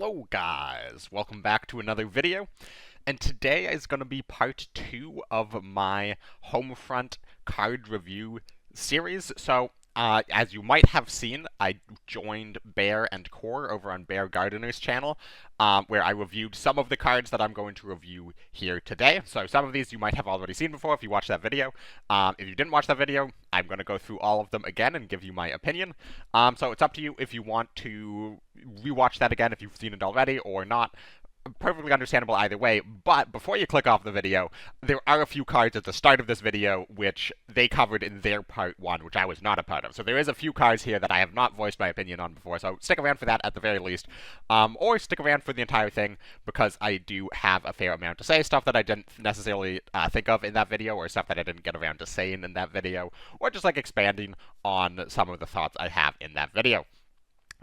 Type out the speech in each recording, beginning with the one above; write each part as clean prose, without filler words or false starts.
Hello guys, welcome back to another video, and today is going to be part 2 of my Homefront card review series. So, as you might have seen, I joined Bear and Core over on Bear Gardener's channel, where I reviewed some of the cards that I'm going to review here today. So some of these you might have already seen before if you watched that video. If you didn't watch that video, I'm going to go through all of them again and give you my opinion. So it's up to you if you want to rewatch that again if you've seen it already or not. Perfectly understandable either way, but before you click off the video, there are a few cards at the start of this video which they covered in their part 1, which I was not a part of. So there is a few cards here that I have not voiced my opinion on before, so stick around for that at the very least. Or stick around for the entire thing, because I do have a fair amount to say, stuff that I didn't necessarily think of in that video, or stuff that I didn't get around to saying in that video, or just like expanding on some of the thoughts I have in that video.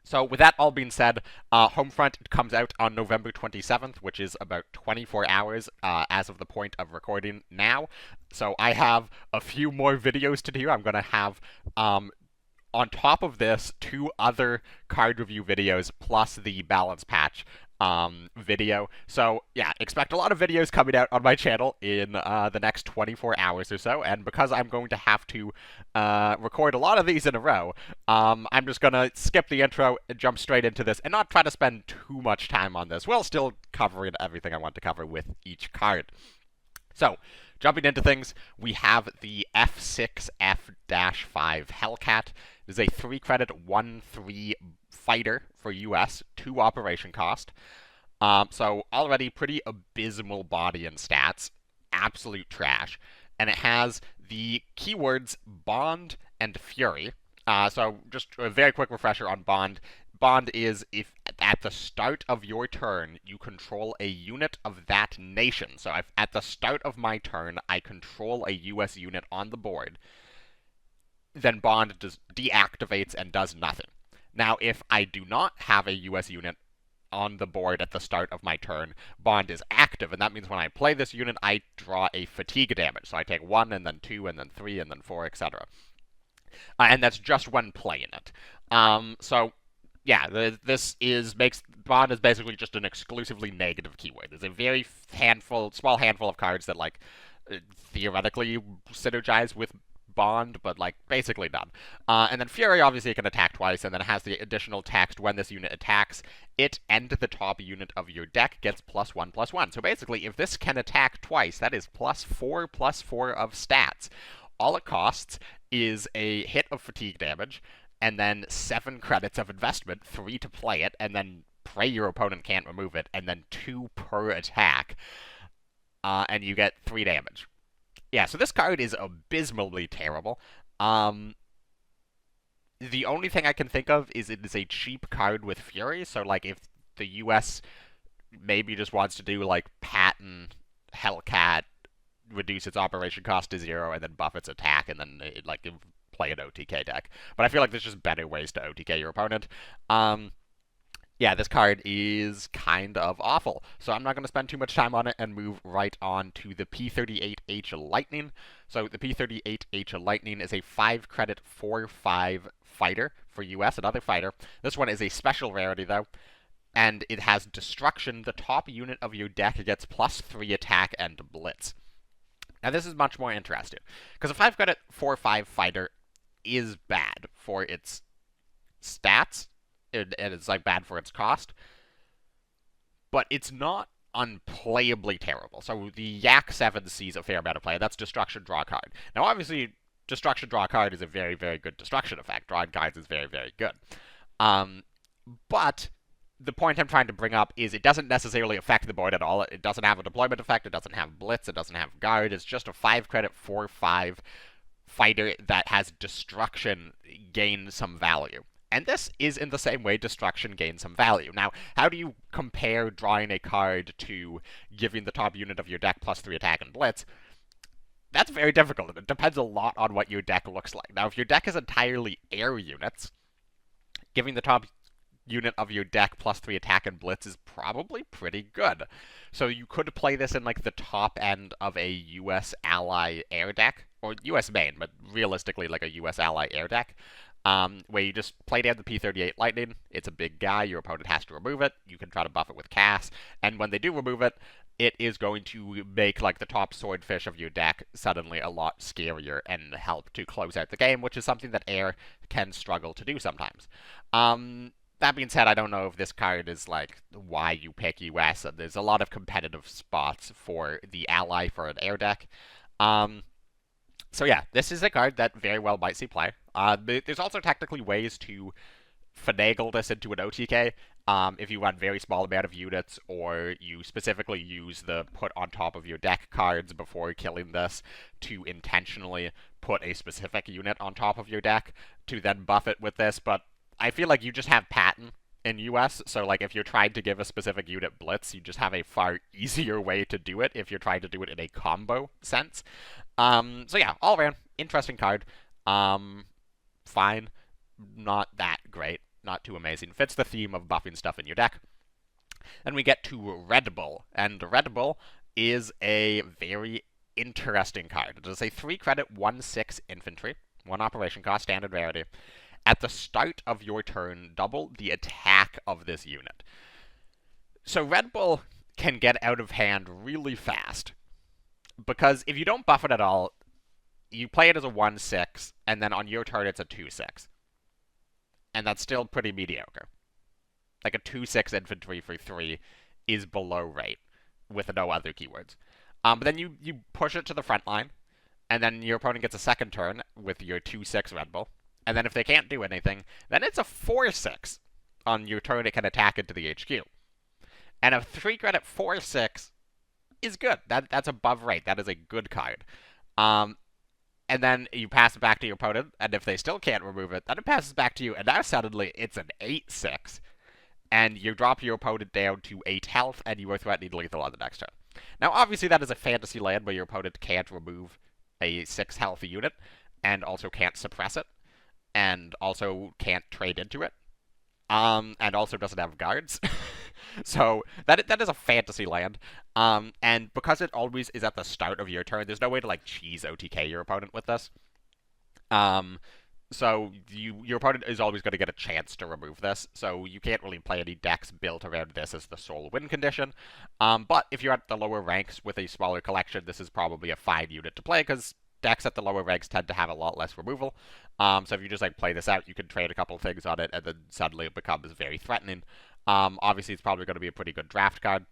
So with that all being said, Homefront comes out on November 27th, which is about 24 hours as of the point of recording now. So I have a few more videos to do. I'm going to have, on top of this, 2 other card review videos plus the balance patch video. So yeah, expect a lot of videos coming out on my channel in the next 24 hours or so, and because I'm going to have to record a lot of these in a row, I'm just gonna skip the intro and jump straight into this and not try to spend too much time on this, while still covering everything I want to cover with each card. So, jumping into things, we have the F6F-5 Hellcat. It is a 3-credit 1-3 fighter for US, 2 operation cost. So already pretty abysmal body and stats, absolute trash. And it has the keywords Bond and Fury. So just a very quick refresher on Bond. Bond is if at the start of your turn you control a unit of that nation. So if at the start of my turn I control a US unit on the board, then Bond deactivates and does nothing. Now, if I do not have a US unit on the board at the start of my turn, Bond is active, and that means when I play this unit, I draw a fatigue damage. So I take 1, and then 2, and then 3, and then 4, etc. And that's just when playing it. So, yeah, makes Bond is basically just an exclusively negative keyword. There's a very small handful of cards that, like, theoretically synergize with Bond, but like basically none. And then Fury obviously can attack twice, and then it has the additional text: when this unit attacks, it and the top unit of your deck gets +1/+1. So basically, if this can attack twice, that is +4/+4 of stats. All it costs is a hit of fatigue damage, and then 7 credits of investment, 3 to play it, and then pray your opponent can't remove it, and then 2 per attack, and you get 3 damage. Yeah, so this card is abysmally terrible. The only thing I can think of is it is a cheap card with Fury, so like if the US maybe just wants to do like Patton, Hellcat, reduce its operation cost to 0, and then buff its attack, and then play an OTK deck. But I feel like there's just better ways to OTK your opponent. Yeah, this card is kind of awful, so I'm not going to spend too much time on it and move right on to the P-38H Lightning. So the P-38H Lightning is a 5-credit 4/5 fighter for US, another fighter. This one is a special rarity, though, and it has Destruction. The top unit of your deck gets +3 attack and Blitz. Now this is much more interesting, because a 5-credit 4/5 fighter is bad for its stats, and it's like bad for its cost, but it's not unplayably terrible. So the Yak 7 sees a fair amount of play. That's Destruction, draw a card. Now obviously, Destruction, draw a card is a very, very good destruction effect. Drawing cards is very, very good. But the point I'm trying to bring up is it doesn't necessarily affect the board at all. It doesn't have a deployment effect. It doesn't have Blitz. It doesn't have Guard. It's just a 5-credit 4/5 fighter that has Destruction gain some value. And this is in the same way Destruction gains some value. Now, how do you compare drawing a card to giving the top unit of your deck +3 attack and Blitz? That's very difficult. It depends a lot on what your deck looks like. Now, if your deck is entirely air units, giving the top unit of your deck +3 attack and Blitz is probably pretty good. So you could play this in like the top end of a US ally air deck, or US main, but realistically like a US ally air deck. where you just play down the P-38 Lightning. It's a big guy. Your opponent has to remove it. You can try to buff it with CAS. And when they do remove it, it is going to make like the top swordfish of your deck suddenly a lot scarier and help to close out the game, which is something that air can struggle to do sometimes. That being said, I don't know if this card is like why you pick US. There's a lot of competitive spots for the ally for an air deck. So yeah, this is a card that very well might see play. There's also technically ways to finagle this into an OTK. If you run very small amount of units, or you specifically use the put on top of your deck cards before killing this to intentionally put a specific unit on top of your deck to then buff it with this, but I feel like you just have pattern in US, so like if you're trying to give a specific unit blitz, you just have a far easier way to do it if you're trying to do it in a combo sense. So yeah, all around, interesting card. Fine, not that great, not too amazing. Fits the theme of buffing stuff in your deck. Then we get to Red Bull, and Red Bull is a very interesting card. It is a 3-credit 1/6 infantry, 1 operation cost, standard rarity. At the start of your turn, double the attack of this unit. So Red Bull can get out of hand really fast, because if you don't buff it at all, you play it as a 1/6, and then on your turn it's a 2/6. And that's still pretty mediocre. Like a 2/6 infantry for 3 is below rate, with no other keywords. But then you push it to the front line, and then your opponent gets a second turn with your 2/6 Red Bull. And then if they can't do anything, then it's a 4/6. On your turn, it can attack into the HQ. And a 3-credit 4/6 is good. That's above rate. That is a good card. And then you pass it back to your opponent, and if they still can't remove it, then it passes back to you, and now suddenly it's an 8/6. And you drop your opponent down to 8 health, and you are threatening lethal on the next turn. Now, obviously, that is a fantasy land where your opponent can't remove a 6 health unit, and also can't suppress it, and also can't trade into it, and also doesn't have guards. So that is a fantasy land, and because it always is at the start of your turn, there's no way to like cheese OTK your opponent with this. So your opponent is always going to get a chance to remove this, so you can't really play any decks built around this as the sole win condition. But if you're at the lower ranks with a smaller collection, this is probably a fine unit to play, because decks at the lower ranks tend to have a lot less removal. So if you just like play this out, you can trade a couple things on it, and then suddenly it becomes very threatening. Obviously, it's probably going to be a pretty good draft card.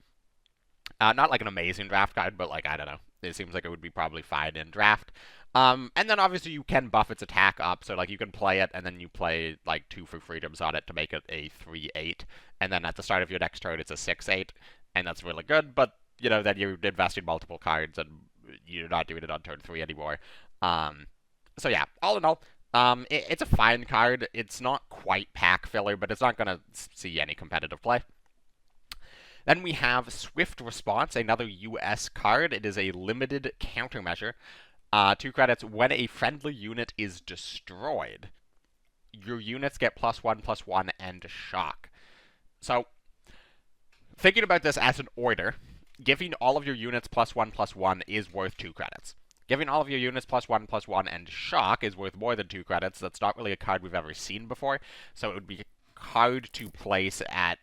Not like an amazing draft card, but like, I don't know. It seems like it would be probably fine in draft. And then obviously you can buff its attack up, so like you can play it, and then you play like 2 for freedoms on it to make it a 3/8. And then at the start of your next turn, it's a 6/8, and that's really good, but you know, then you're investing multiple cards, and you're not doing it on turn 3 anymore. So yeah, all in all, it's a fine card. It's not quite pack filler, but it's not going to see any competitive play. Then we have Swift Response, another US card. It is a limited countermeasure. 2 credits. When a friendly unit is destroyed, your units get +1/+1 and shock. So, thinking about this as an order, giving all of your units +1/+1 is worth 2 credits. Giving all of your units +1/+1 and shock is worth more than 2 credits. That's not really a card we've ever seen before, so it would be hard to place at,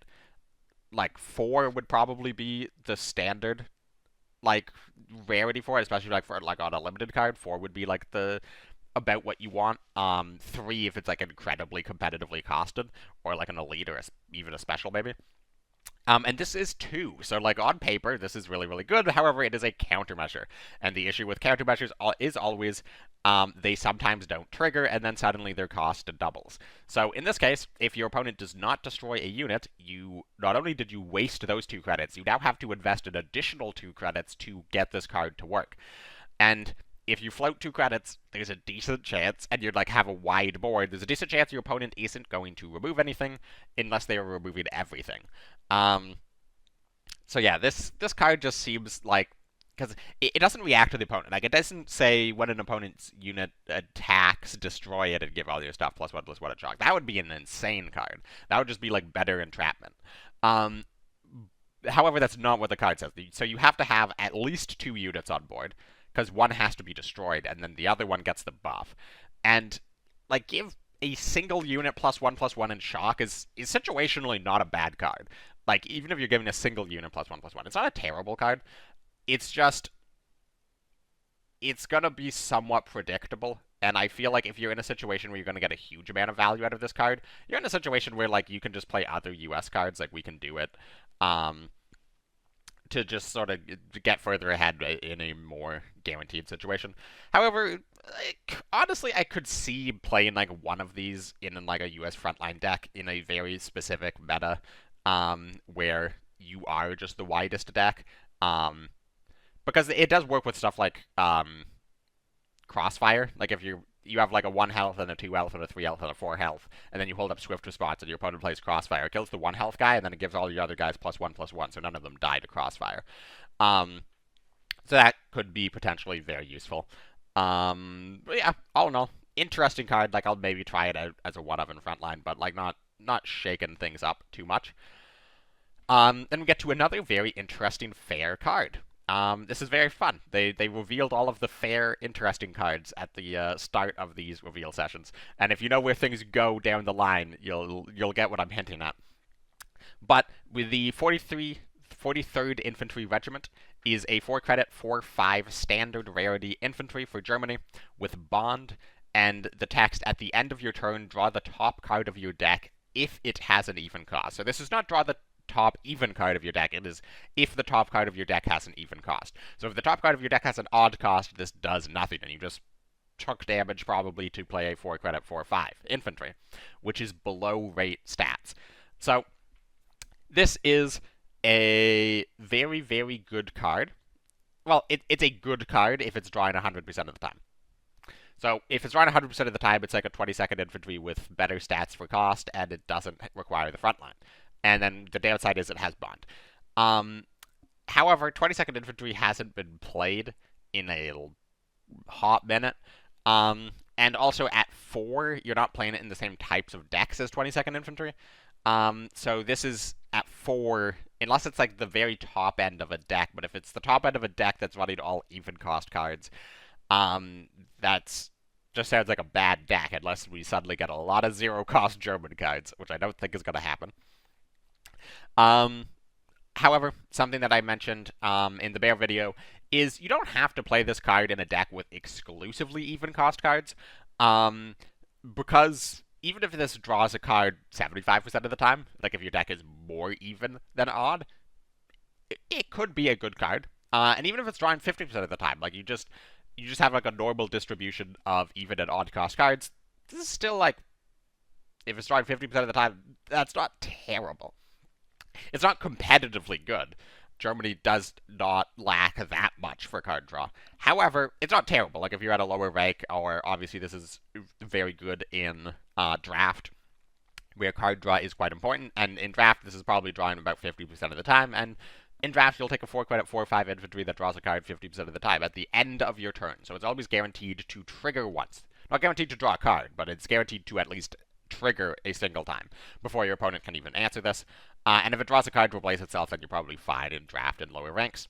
like, 4 would probably be the standard, like, rarity for it, especially, like, for, like, on a limited card. 4 would be, like, the, about what you want. 3 if it's, like, incredibly competitively costed, or, like, an elite, or even a special, maybe. And this is 2, so like on paper, this is really, really good. However, it is a countermeasure, and the issue with countermeasures is always they sometimes don't trigger, and then suddenly their cost doubles. So in this case, if your opponent does not destroy a unit, you not only did you waste those 2 credits, you now have to invest an additional 2 credits to get this card to work. And if you float 2 credits, there's a decent chance, and you'd like have a wide board, there's a decent chance your opponent isn't going to remove anything unless they are removing everything. So yeah, this card just seems like, because it doesn't react to the opponent. Like, it doesn't say when an opponent's unit attacks, destroy it and give all your stuff +1/+1 at shock. That would be an insane card. That would just be like better entrapment. However, that's not what the card says. So you have to have at least 2 units on board, because one has to be destroyed, and then the other one gets the buff. And like, give a single unit +1/+1 in shock is situationally not a bad card. Like, even if you're giving a single unit +1/+1, it's not a terrible card. It's just, it's going to be somewhat predictable. And I feel like if you're in a situation where you're going to get a huge amount of value out of this card, you're in a situation where, like, you can just play other US cards, like we can do it, to just sort of get further ahead in a more guaranteed situation. However, honestly, I could see playing, like, one of these in, like, a US frontline deck in a very specific meta, where you are just the widest deck, because it does work with stuff like, Crossfire. Like, if you have like a 1 health and a 2 health and a 3 health and a 4 health, and then you hold up Swift Response and your opponent plays Crossfire, it kills the 1 health guy, and then it gives all your other guys +1/+1, so none of them die to Crossfire. So that could be potentially very useful. But yeah, all in all, interesting card. Like, I'll maybe try it out as a one-of in frontline, but like not shaking things up too much. Then we get to another very interesting fair card. This is very fun. They revealed all of the fair, interesting cards at the start of these reveal sessions, and if you know where things go down the line, you'll get what I'm hinting at. But with the 43rd Infantry Regiment is a 4-credit 4/5 standard rarity infantry for Germany with Bond, and the text at the end of your turn, draw the top card of your deck if it has an even cost. So this is not draw the top even card of your deck, it is if the top card of your deck has an even cost. So if the top card of your deck has an odd cost, this does nothing, and you just took damage probably to play a 4-credit 4/5 infantry, which is below rate stats. So this is a very, very good card. Well, it's a good card if it's drawing 100% of the time. So if it's drawing 100% of the time, it's like a 22nd infantry with better stats for cost, and it doesn't require the front line. And then the downside is it has Bond. However, 22nd Infantry hasn't been played in a hot minute. And also at 4, you're not playing it in the same types of decks as 22nd Infantry. So this is at 4, unless it's like the very top end of a deck. But if it's the top end of a deck that's running all even cost cards, that's just sounds like a bad deck, unless we suddenly get a lot of zero cost German cards, which I don't think is going to happen. However, something that I mentioned in the bear video is you don't have to play this card in a deck with exclusively even cost cards, because even if this draws a card 75% of the time, like if your deck is more even than odd, it could be a good card. And even if it's drawing 50% of the time, like you just have like a normal distribution of even and odd cost cards, this is still like, if it's drawing 50% of the time, that's not terrible. It's not competitively good. Germany does not lack that much for card draw. However, it's not terrible. Like if you're at a lower rank, or obviously this is very good in draft, where card draw is quite important. And in draft, this is probably drawing about 50% of the time. And in draft, you'll take a 4-credit 4/5 infantry that draws a card 50% of the time at the end of your turn. So it's always guaranteed to trigger once. Not guaranteed to draw a card, but it's guaranteed to at least trigger a single time before your opponent can even answer this. And if it draws a card to replace itself, then you're probably fine in draft and lower ranks.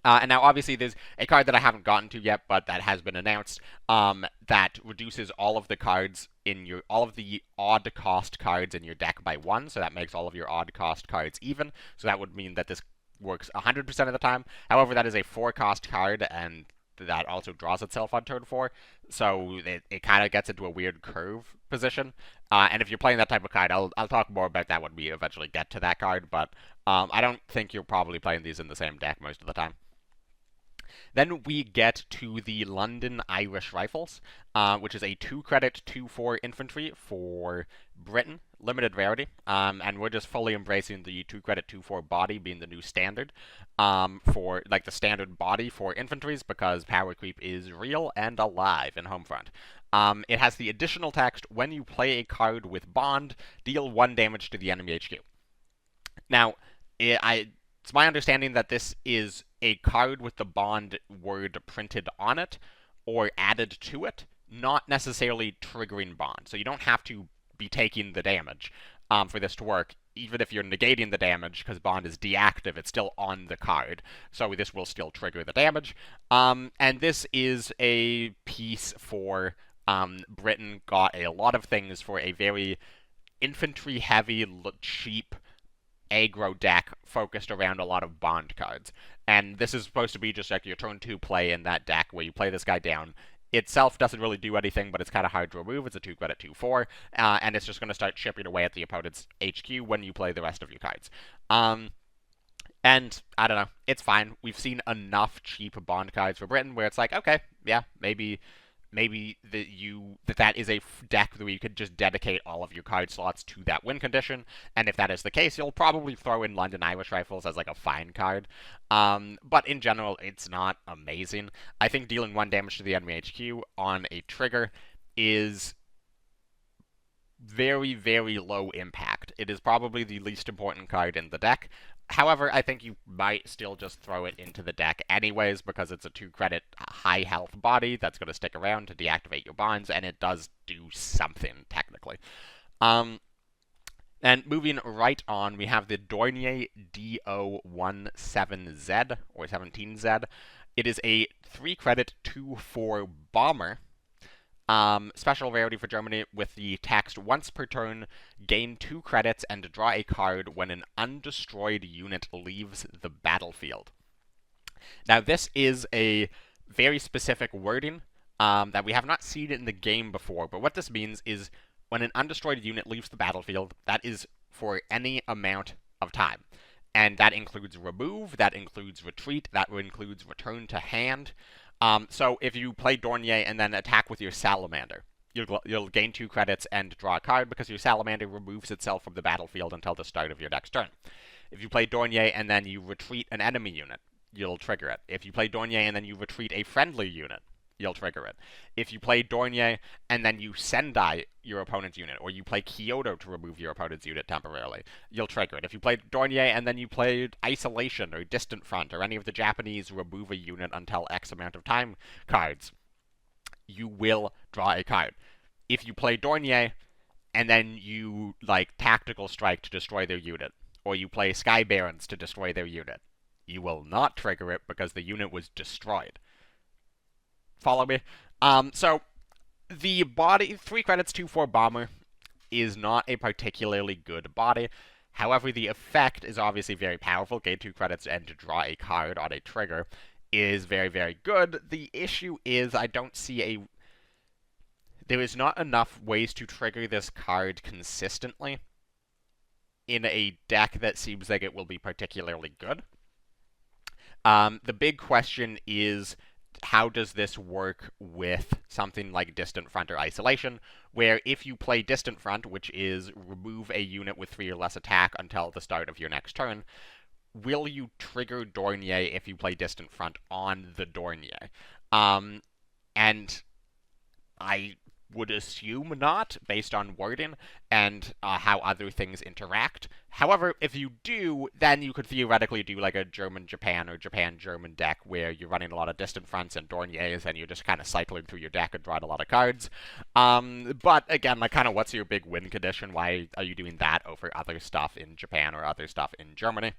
And now, obviously, there's a card that I haven't gotten to yet, but that has been announced, that reduces all of the cards in all of the odd cost cards in your deck by 1. So that makes all of your odd cost cards even. So that would mean that this works 100% of the time. However, that is a 4-cost card, and that also draws itself on turn 4, so it kind of gets into a weird curve position. And if you're playing that type of card, I'll talk more about that when we eventually get to that card, but I don't think you're probably playing these in the same deck most of the time. Then we get to the London Irish Rifles, which is a 2-credit 2/4 infantry for Britain, limited rarity, and we're just fully embracing the 2-credit 2/4 body being the new standard, for like the standard body for infantries, because power creep is real and alive in Homefront. It has the additional text: when you play a card with Bond, deal 1 damage to the enemy HQ. Now, it's my understanding that this is a card with the Bond word printed on it or added to it, not necessarily triggering Bond. So you don't have to be taking the damage for this to work. Even if you're negating the damage, because Bond is deactive, it's still on the card. So this will still trigger the damage. And this is a piece for Britain got a lot of things for a very infantry-heavy, cheap aggro deck focused around a lot of bond cards. And this is supposed to be just like your turn 2 play in that deck where you play this guy down. Itself doesn't really do anything, but it's kind of hard to remove. It's a 2-credit 2/4, and it's just going to start chipping away at the opponent's HQ when you play the rest of your cards. And I don't know, it's fine. We've seen enough cheap bond cards for Britain where it's like, okay, yeah, maybe that is a deck where you could just dedicate all of your card slots to that win condition, and if that is the case, you'll probably throw in London Irish Rifles as like a fine card. But in general, it's not amazing. I think dealing 1 damage to the enemy HQ on a trigger is very, very low impact. It is probably the least important card in the deck. However, I think you might still just throw it into the deck anyways because it's a 2-credit high health body that's going to stick around to deactivate your bonds, and it does do something, technically. And moving right on, we have the Dornier Do-17Z, or 17Z. It is a 3-credit 2/4 bomber. Special rarity for Germany with the text, once per turn, gain 2 credits and draw a card when an undestroyed unit leaves the battlefield. Now, this is a very specific wording that we have not seen in the game before, but what this means is when an undestroyed unit leaves the battlefield, that is for any amount of time. And that includes remove, that includes retreat, that includes return to hand. So if you play Dornier and then attack with your Salamander, you'll gain 2 credits and draw a card because your Salamander removes itself from the battlefield until the start of your next turn. If you play Dornier and then you retreat an enemy unit, you'll trigger it. If you play Dornier and then you retreat a friendly unit, you'll trigger it. If you play Dornier and then you Sendai your opponent's unit, or you play Kyoto to remove your opponent's unit temporarily, you'll trigger it. If you play Dornier and then you played Isolation or Distant Front or any of the Japanese remove a unit until X amount of time cards, you will draw a card. If you play Dornier and then you Tactical Strike to destroy their unit, or you play Sky Barons to destroy their unit, you will not trigger it because the unit was destroyed. Follow me? So, the body, 3 credits 2/4 bomber, is not a particularly good body. However, the effect is obviously very powerful. Gain 2 credits and to draw a card on a trigger is very, very good. The issue is I don't see there is not enough ways to trigger this card consistently in a deck that seems like it will be particularly good. The big question is, how does this work with something like Distant Front or Isolation, where if you play Distant Front, which is remove a unit with 3 or less attack until the start of your next turn, will you trigger Dornier if you play Distant Front on the Dornier? And I would assume not, based on wording and how other things interact. However, if you do, then you could theoretically do like a German-Japan or Japan-German deck where you're running a lot of Distant Fronts and Dorniers and you're just kind of cycling through your deck and drawing a lot of cards. But again, what's your big win condition? Why are you doing that over other stuff in Japan or other stuff in Germany?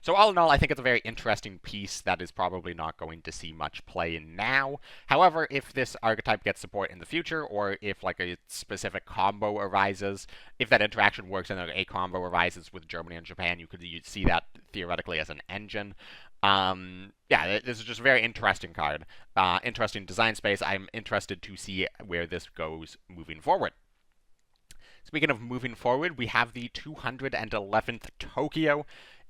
So all in all, I think it's a very interesting piece that is probably not going to see much play now. However, if this archetype gets support in the future, or if a specific combo arises, if that interaction works and a combo arises with Germany and Japan, you could see that theoretically as an engine. Yeah, this is just a very interesting card. Interesting design space. I'm interested to see where this goes moving forward. Speaking of moving forward, we have the 211th Tokyo.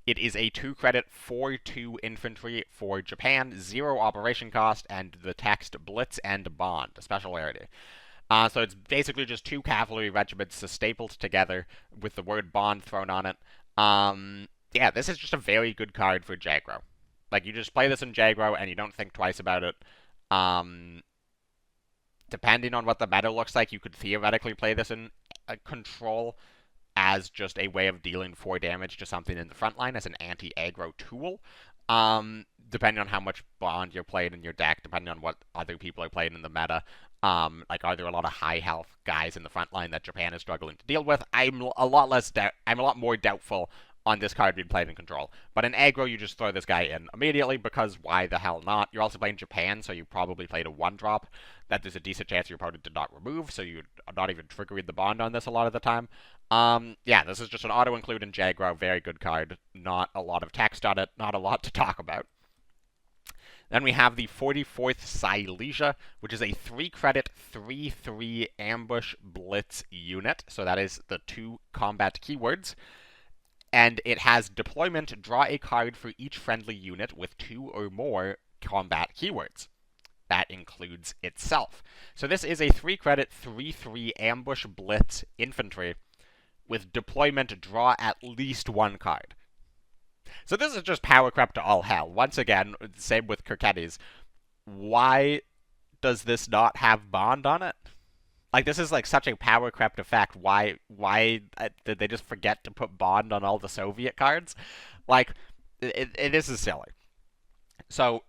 It is a 2 credit 4/2 infantry for Japan, 0 operation cost, and the text Blitz and Bond, a special rarity. So it's basically just 2 cavalry regiments stapled together with the word Bond thrown on it. Yeah, this is just a very good card for Jagro. You just play this in Jagro and you don't think twice about it. Depending on what the meta looks like, you could theoretically play this in Control as just a way of dealing 4 damage to something in the front line as an anti-aggro tool. Depending on how much Bond you're playing in your deck, depending on what other people are playing in the meta. Are there a lot of high health guys in the front line that Japan is struggling to deal with? I'm a lot more doubtful on this card being played in control. But in aggro, you just throw this guy in immediately, because why the hell not? You're also playing Japan, so you probably played a 1-drop that there's a decent chance your opponent did not remove, so you're not even triggering the bond on this a lot of the time. Yeah, this is just an auto-include in Jaggro, very good card. Not a lot of text on it, not a lot to talk about. Then we have the 44th Silesia, which is a 3-credit, 3/3 ambush blitz unit. So that is the 2 combat keywords. And it has deployment, draw a card for each friendly unit with 2 or more combat keywords. That includes itself. So this is a 3-credit, 3/3 ambush blitz infantry with deployment, draw at least 1 card. So this is just power creep to all hell. Once again, same with Kirkenes. Why does this not have bond on it? Like, this is like such a power crept effect. Why did they just forget to put bond on all the Soviet cards? Like, it is silly. So,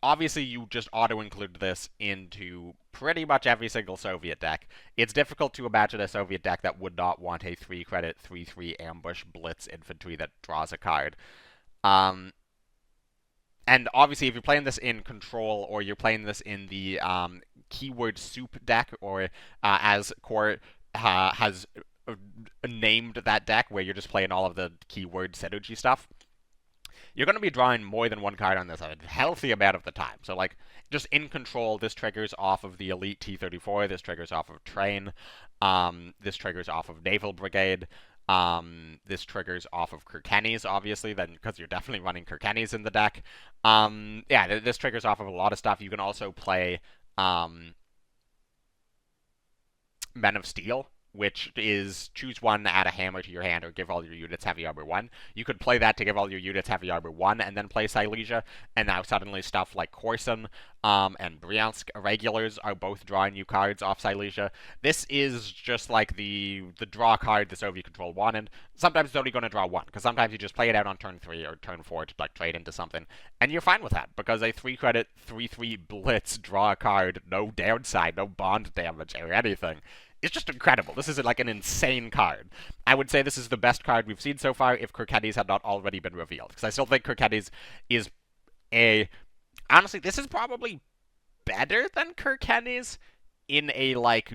obviously, you just auto-include this into pretty much every single Soviet deck. It's difficult to imagine a Soviet deck that would not want a 3-credit, 3/3 ambush blitz infantry that draws a card. And obviously, if you're playing this in control, or you're playing this in the keyword soup deck, or as Core has named that deck, where you're just playing all of the keyword synergy stuff, you're going to be drawing more than 1 card on this a healthy amount of the time. So, like, just in control, this triggers off of the Elite T-34, this triggers off of Train, this triggers off of Naval Brigade, this triggers off of Kirkenes, obviously, then, because you're definitely running Kirkenes in the deck. Yeah, this triggers off of a lot of stuff. You can also play Men of Steel, which is choose 1, add a hammer to your hand, or give all your units heavy armor 1. You could play that to give all your units heavy armor 1, and then play Silesia, and now suddenly stuff like Korsun and Bryansk regulars are both drawing you cards off Silesia. This is just like the draw card the Soviet control wanted. Sometimes it's only going to draw 1, because sometimes you just play it out on turn 3 or turn 4 to like trade into something, and you're fine with that, because a 3-credit, 3/3 blitz draw a card, no downside, no bond damage or anything. It's just incredible. This is like an insane card. I would say this is the best card we've seen so far if Kirkenes had not already been revealed. Because I still think Kirkenes is a... Honestly, this is probably better than Kirkenes in a, like,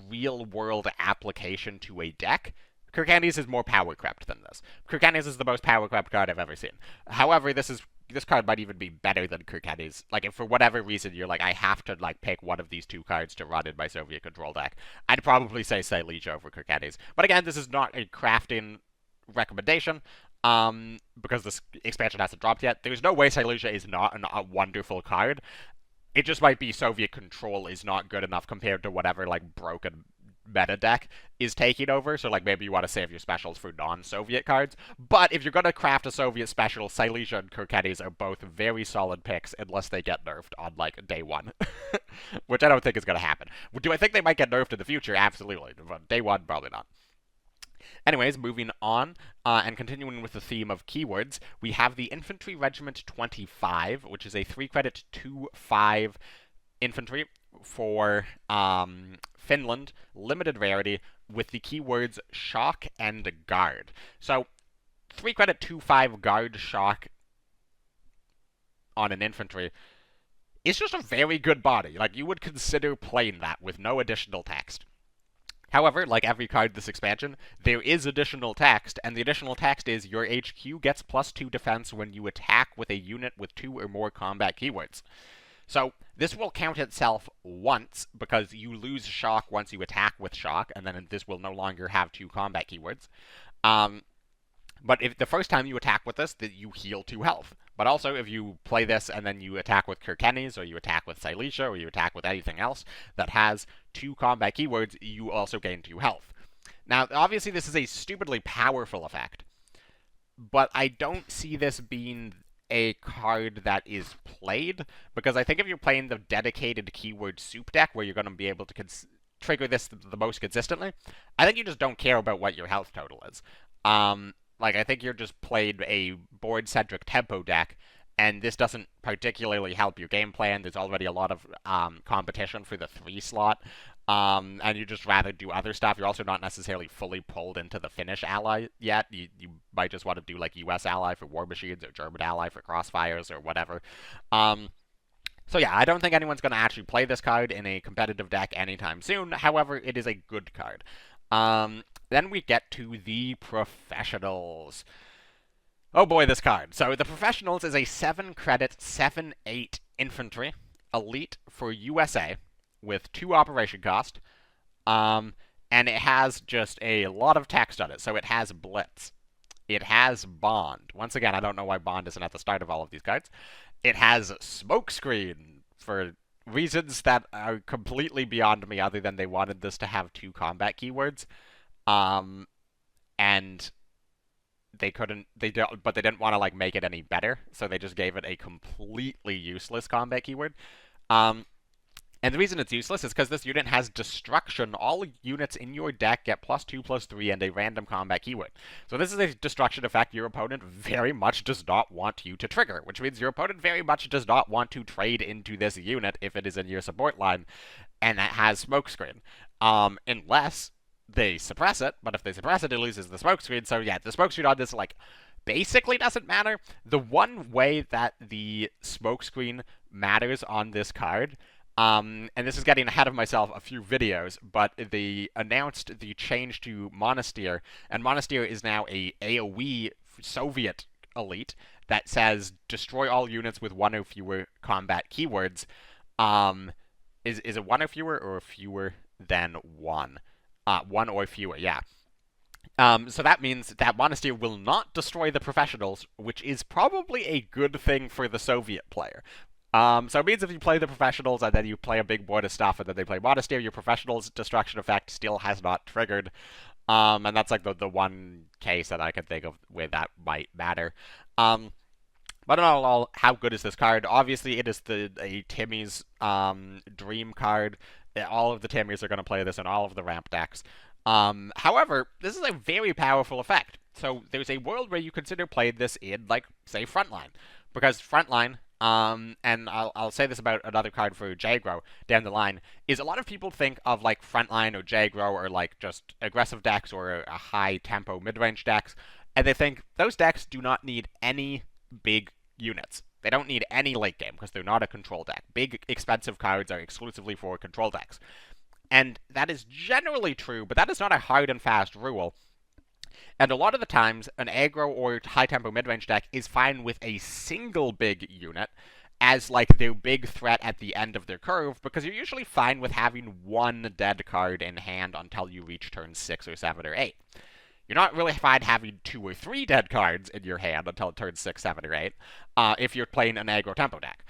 real-world application to a deck. Kirkenes is more power crept than this. Kirkenes is the most power crept card I've ever seen. However, this card might even be better than Kirkenes. Like, if for whatever reason you're like, I have to like pick one of these 2 cards to run in my Soviet control deck, I'd probably say Silesia over Kirkenes. But again, this is not a crafting recommendation, because this expansion hasn't dropped yet. There's no way Silesia is not a wonderful card. It just might be Soviet control is not good enough compared to whatever like broken meta deck is taking over, so like maybe you want to save your specials for non-Soviet cards. But if you're going to craft a Soviet special, Silesia and Kirkenes are both very solid picks unless they get nerfed on like day 1. Which I don't think is going to happen. Do I think they might get nerfed in the future? Absolutely. But day 1, probably not. Anyways, moving on, and continuing with the theme of keywords, we have the Infantry Regiment 25, which is a 3-credit, 2/5 infantry for Finland, limited rarity, with the keywords Shock and Guard. So, 3-credit, 2/5 Guard Shock on an infantry is just a very good body. Like, you would consider playing that with no additional text. However, like every card this expansion, there is additional text, and the additional text is your HQ gets +2 defense when you attack with a unit with 2 or more combat keywords. So, this will count itself once, because you lose Shock once you attack with Shock, and then this will no longer have 2 combat keywords. But if the first time you attack with this, that you heal 2 health. But also, if you play this and then you attack with Kirkenes, or you attack with Silesia, or you attack with anything else that has 2 combat keywords, you also gain 2 health. Now, obviously, this is a stupidly powerful effect, but I don't see this being a card that is played, because I think if you're playing the dedicated keyword soup deck, where you're going to be able to trigger this the most consistently, I think you just don't care about what your health total is. Like, I think you're just playing a board-centric tempo deck, and this doesn't particularly help your game plan. There's already a lot of competition for the 3 slot. and you just rather do other stuff. You're also not necessarily fully pulled into the Finnish ally yet. You might just want to do like US ally for war machines or German ally for crossfires or whatever. So yeah, I don't think anyone's going to actually play this card in a competitive deck anytime soon. However, it is a good card. Then we get to the Professionals. Oh boy, this card. So the Professionals is a 7-credit, 7/8 infantry elite for USA with 2 operation cost. And it has just a lot of text on it. So it has Blitz. It has Bond. Once again, I don't know why Bond isn't at the start of all of these cards. It has Smokescreen for reasons that are completely beyond me, other than they wanted this to have 2 combat keywords. And but they didn't want to like make it any better, so they just gave it a completely useless combat keyword. And the reason it's useless is because this unit has Destruction. All units in your deck get +2/+3 and a random combat keyword. So this is a destruction effect your opponent very much does not want you to trigger, which means your opponent very much does not want to trade into this unit if it is in your support line, and that has Smokescreen. Unless they suppress it, but if they suppress it, it loses the Smokescreen. So yeah, the Smokescreen on this, like, basically doesn't matter. The one way that the Smokescreen matters on this card, and this is getting ahead of myself a few videos, but they announced the change to Monastir, and Monastir is now a AoE Soviet elite that says destroy all units with 1 or fewer combat keywords. Is it 1 or fewer, or fewer than 1? 1 or fewer, yeah. So that means that Monastir will not destroy the Professionals, which is probably a good thing for the Soviet player. So it means if you play the Professionals and then you play a big board of stuff and then they play Monastir, your Professionals destruction effect still has not triggered. And that's like the one case that I can think of where that might matter. But in all, how good is this card? Obviously, it is a Timmy's dream card. All of the Timmys are going to play this in all of the ramp decks. However, this is a very powerful effect. So there's a world where you consider playing this in, like, say, Frontline. Because Frontline, and I'll say this about another card for Jagro down the line, is a lot of people think of, like, Frontline or Jagro or, like, just aggressive decks or a high-tempo mid-range decks, and they think those decks do not need any big units. They don't need any late game because they're not a control deck. Big, expensive cards are exclusively for control decks. And that is generally true, but that is not a hard and fast rule. And a lot of the times, an aggro or high-tempo mid-range deck is fine with a single big unit as, like, their big threat at the end of their curve, because you're usually fine with having 1 dead card in hand until you reach turn 6 or 7 or 8. You're not really fine having 2 or 3 dead cards in your hand until turn 6, 7, or 8, if you're playing an aggro tempo deck.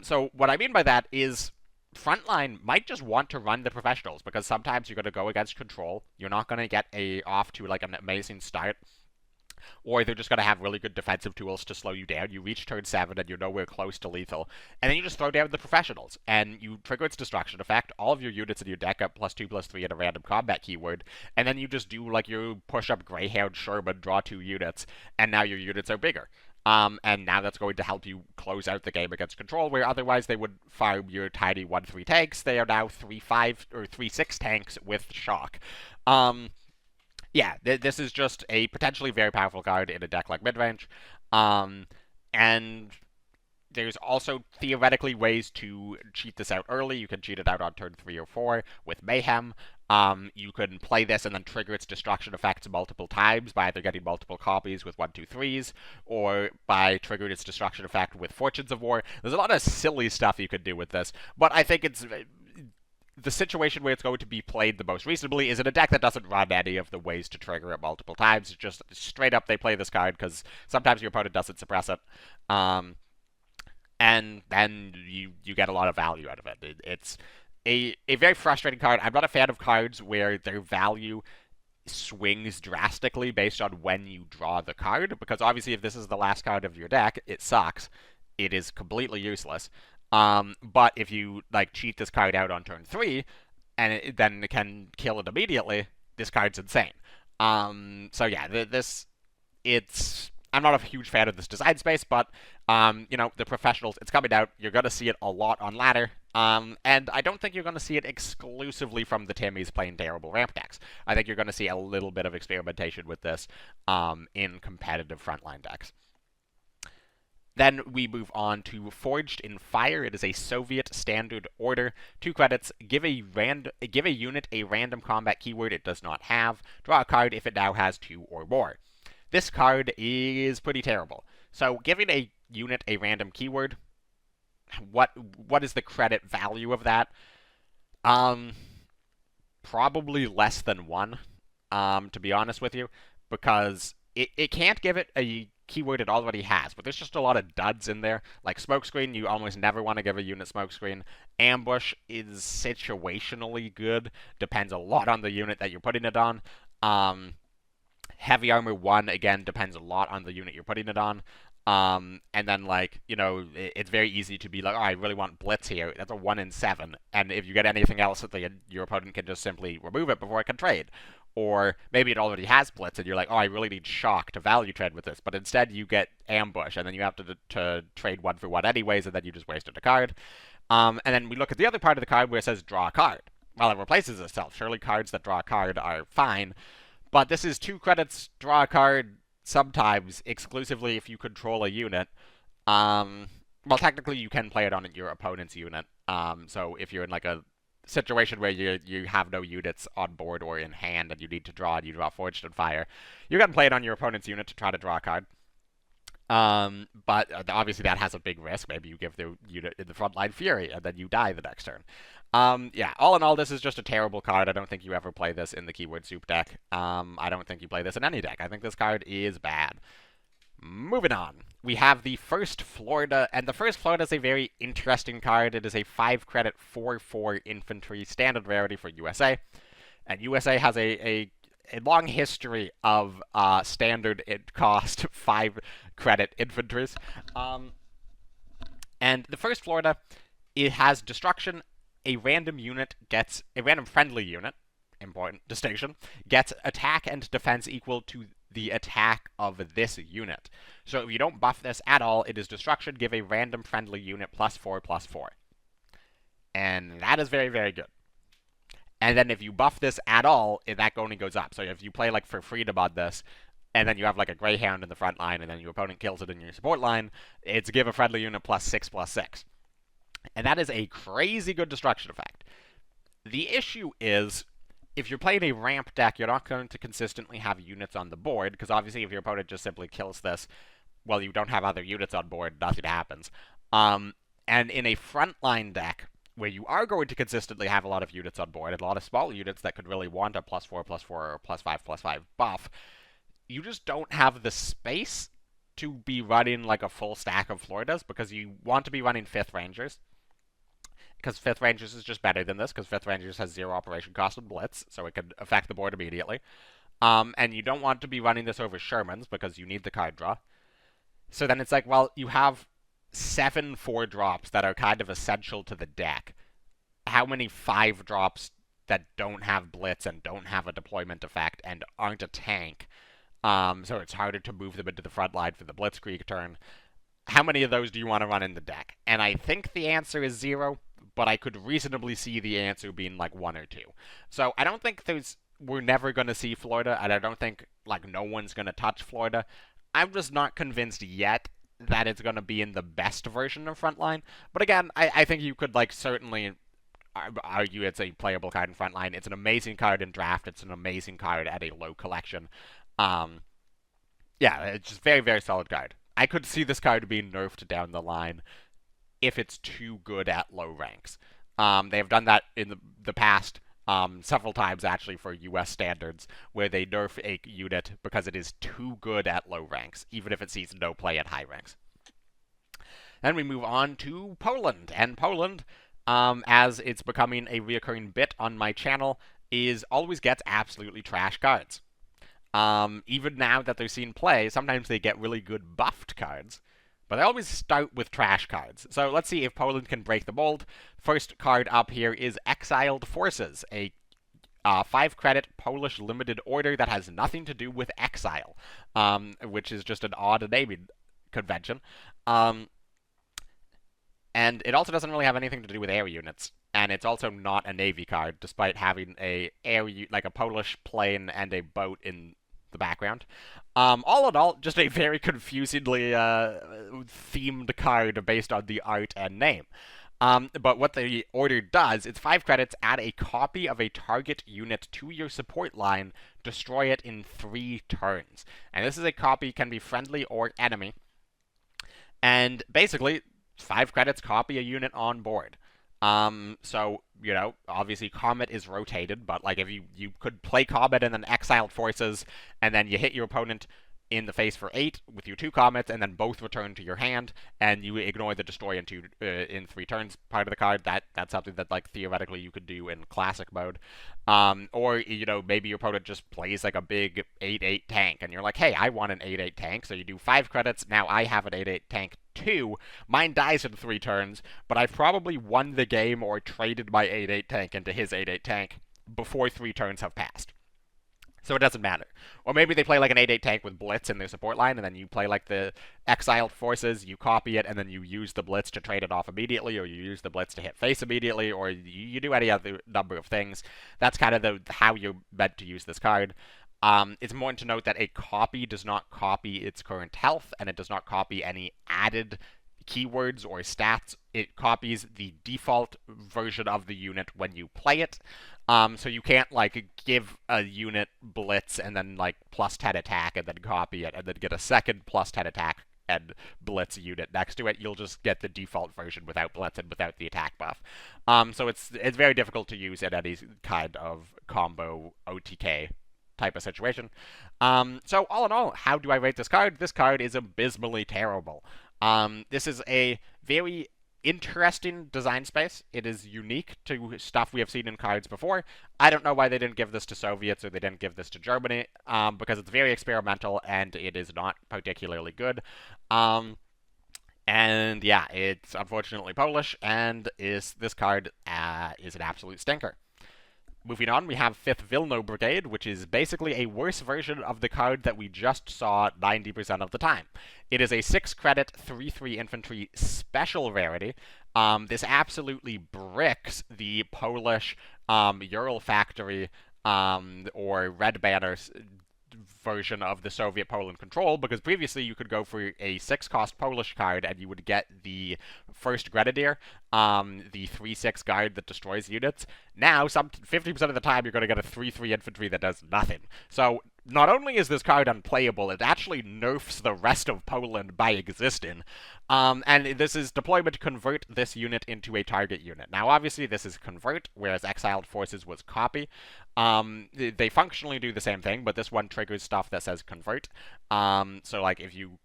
So what I mean by that is Frontline might just want to run the Professionals, because sometimes you're going to go against control. You're not going to get off to like an amazing start, or they're just going to have really good defensive tools to slow you down. You reach turn 7 and you're nowhere close to lethal, and then you just throw down the Professionals, and you trigger its destruction effect. All of your units in your deck up +2/+3 and a random combat keyword, and then you just do like your push-up Greyhound Sherman, draw 2 units, and now your units are bigger. And now that's going to help you close out the game against control, where otherwise they would farm your tiny 1/3 tanks. They are now 3/5 or 3/6 tanks with shock. Yeah, this is just a potentially very powerful card in a deck like midrange. And there's also theoretically ways to cheat this out early. You can cheat it out on turn 3 or 4 with Mayhem. You can play this and then trigger its destruction effects multiple times by either getting multiple copies with 1, 2, 3s, or by triggering its destruction effect with Fortunes of War. There's a lot of silly stuff you could do with this, but I think it's the situation where it's going to be played the most reasonably is in a deck that doesn't run any of the ways to trigger it multiple times. It's just straight up they play this card because sometimes your opponent doesn't suppress it. And then you get a lot of value out of it. It's a very frustrating card. I'm not a fan of cards where their value swings drastically based on when you draw the card, because obviously if this is the last card of your deck, it sucks. It is completely useless. But if you like cheat this card out on turn 3, and then it can kill it immediately, this card's insane. So yeah, I'm not a huge fan of this design space, but, the Professionals, it's coming out. You're going to see it a lot on ladder. And I don't think you're going to see it exclusively from the Timmies playing terrible ramp decks. I think you're going to see a little bit of experimentation with this in competitive frontline decks. Then we move on to Forged in Fire. It is a Soviet standard order. 2 credits. Give a unit a random combat keyword it does not have. Draw a card if it now has 2 or more. This card is pretty terrible. So giving a unit a random keyword, what is the credit value of that? Probably less than 1, to be honest with you, because it can't give it a keyword it already has, but there's just a lot of duds in there. Like Smokescreen, you almost never want to give a unit Smokescreen. Ambush is situationally good, depends a lot on the unit that you're putting it on. Heavy Armor 1, again, depends a lot on the unit you're putting it on. And then, like, you know, it's very easy to be like, oh, I really want Blitz here. That's a 1 in 7. And if you get anything else, your opponent can just simply remove it before it can trade. Or maybe it already has Blitz, and you're like, oh, I really need Shock to value trade with this. But instead, you get Ambush, and then you have to trade 1 for 1 anyways, and then you just wasted a card. And then we look at the other part of the card where it says draw a card. Well, it replaces itself. Surely cards that draw a card are fine. But this is 2 credits, draw a card, sometimes exclusively if you control a unit. Well, technically you can play it on your opponent's unit. So if you're in like a situation where you have no units on board or in hand and you need to draw and you draw Forged in Fire, you can play it on your opponent's unit to try to draw a card. But obviously that has a big risk. Maybe you give the unit in the frontline Fury and then you die the next turn. Yeah, all in all, this is just a terrible card. I don't think you ever play this in the Keyword Soup deck. I don't think you play this in any deck. I think this card is bad. Moving on, we have the First Florida, and the First Florida is a very interesting card. It is a 5-credit 4/4 infantry standard rarity for USA, and USA has a long history of standard cost 5-credit infantries. And the First Florida, it has destruction. A random friendly unit, important distinction, gets attack and defense equal to the attack of this unit. So if you don't buff this at all, it is destruction, give a random friendly unit +4/+4. And that is very, very good. And then if you buff this at all, that only goes up. So if you play like for freedom on this, and then you have like a Greyhound in the front line, and then your opponent kills it in your support line, it's give a friendly unit +6/+6. And that is a crazy good destruction effect. The issue is, if you're playing a ramp deck, you're not going to consistently have units on the board, because obviously if your opponent just simply kills this, well, you don't have other units on board, nothing happens. And in a frontline deck, where you are going to consistently have a lot of units on board, and a lot of small units that could really want a +4/+4 or +5/+5 buff, you just don't have the space to be running like a full stack of Floridas, because you want to be running 5th Rangers. Because 5th Rangers is just better than this, because 5th Rangers has 0 operation cost and blitz, so it could affect the board immediately. And you don't want to be running this over Shermans, because you need the card draw. So then it's like, well, you have 7 4-drops that are kind of essential to the deck. How many 5-drops that don't have blitz and don't have a deployment effect and aren't a tank? So it's harder to move them into the front line for the blitzkrieg turn. How many of those do you want to run in the deck? And I think the answer is 0, but I could reasonably see the answer being like 1 or 2. So I don't think we're never going to see Florida, and I don't think like no one's going to touch Florida. I'm just not convinced yet that it's going to be in the best version of Frontline. But again, I think you could like certainly argue it's a playable card in Frontline. It's an amazing card in Draft. It's an amazing card at a low collection. Yeah, it's just very, very solid card. I could see this card being nerfed down the line if it's too good at low ranks. They have done that in the past several times, actually, for US standards, where they nerf a unit because it is too good at low ranks, even if it sees no play at high ranks. Then we move on to Poland. And Poland, as it's becoming a reoccurring bit on my channel, always gets absolutely trash cards. Even now that they're seeing play, sometimes they get really good buffed cards, but they always start with trash cards. So let's see if Poland can break the mold. First card up here is Exiled Forces, a 5-credit Polish limited order that has nothing to do with exile, which is just an odd naming convention. And it also doesn't really have anything to do with air units. And it's also not a Navy card, despite having like a Polish plane and a boat in the background. All in all, just a very confusingly themed card based on the art and name. But what the order does, it's 5 credits, add a copy of a target unit to your support line, destroy it in 3 turns. And this is a copy, can be friendly or enemy. And basically, 5 credits, copy a unit on board. So, you know, obviously Comet is rotated, but like if you could play Comet and then Exiled Forces, and then you hit your opponent in the face for 8 with your 2 comets, and then both return to your hand, and you ignore the destroy in 3 turns part of the card. That's something that like theoretically you could do in classic mode. Or you know, maybe your opponent just plays like a big 8/8 tank, and you're like, hey, I want an 8/8 tank, so you do 5 credits. Now I have an 8/8 tank too. Mine dies in 3 turns, but I've probably won the game or traded my 8/8 tank into his 8/8 tank before 3 turns have passed. So it doesn't matter. Or maybe they play like an 8/8 tank with Blitz in their support line, and then you play like the Exiled Forces, you copy it, and then you use the Blitz to trade it off immediately, or you use the Blitz to hit face immediately, or you do any other number of things. That's kind of how you're meant to use this card. It's important to note that a copy does not copy its current health, and it does not copy any added keywords or stats. It copies the default version of the unit when you play it. So you can't like give a unit Blitz and then like plus 10 attack and then copy it and then get a second plus 10 attack and Blitz unit next to it. You'll just get the default version without Blitz and without the attack buff. So it's very difficult to use in any kind of combo OTK type of situation. So all in all, how do I rate this card? This card is abysmally terrible. This is a very interesting design space. It is unique to stuff we have seen in cards before. I don't know why they didn't give this to Soviets or they didn't give this to Germany, because it's very experimental and it is not particularly good. And yeah, it's unfortunately Polish, and this card is an absolute stinker. Moving on, we have 5th Wilno Brigade, which is basically a worse version of the card that we just saw 90% of the time. It is a 6-credit, 3/3 infantry special rarity. This absolutely bricks the Polish Ural Factory or Red Banner version of the Soviet Poland control, because previously you could go for a 6-cost Polish card and you would get the 1st Grenadier, the 3/6 guard that destroys units. Now, 50% of the time you're going to get a 3/3 infantry that does nothing. So not only is this card unplayable, it actually nerfs the rest of Poland by existing. And this is deployment convert this unit into a target unit. Now, obviously, this is convert, whereas Exiled Forces was copy. They functionally do the same thing, but this one triggers stuff that says convert. So, like, if you,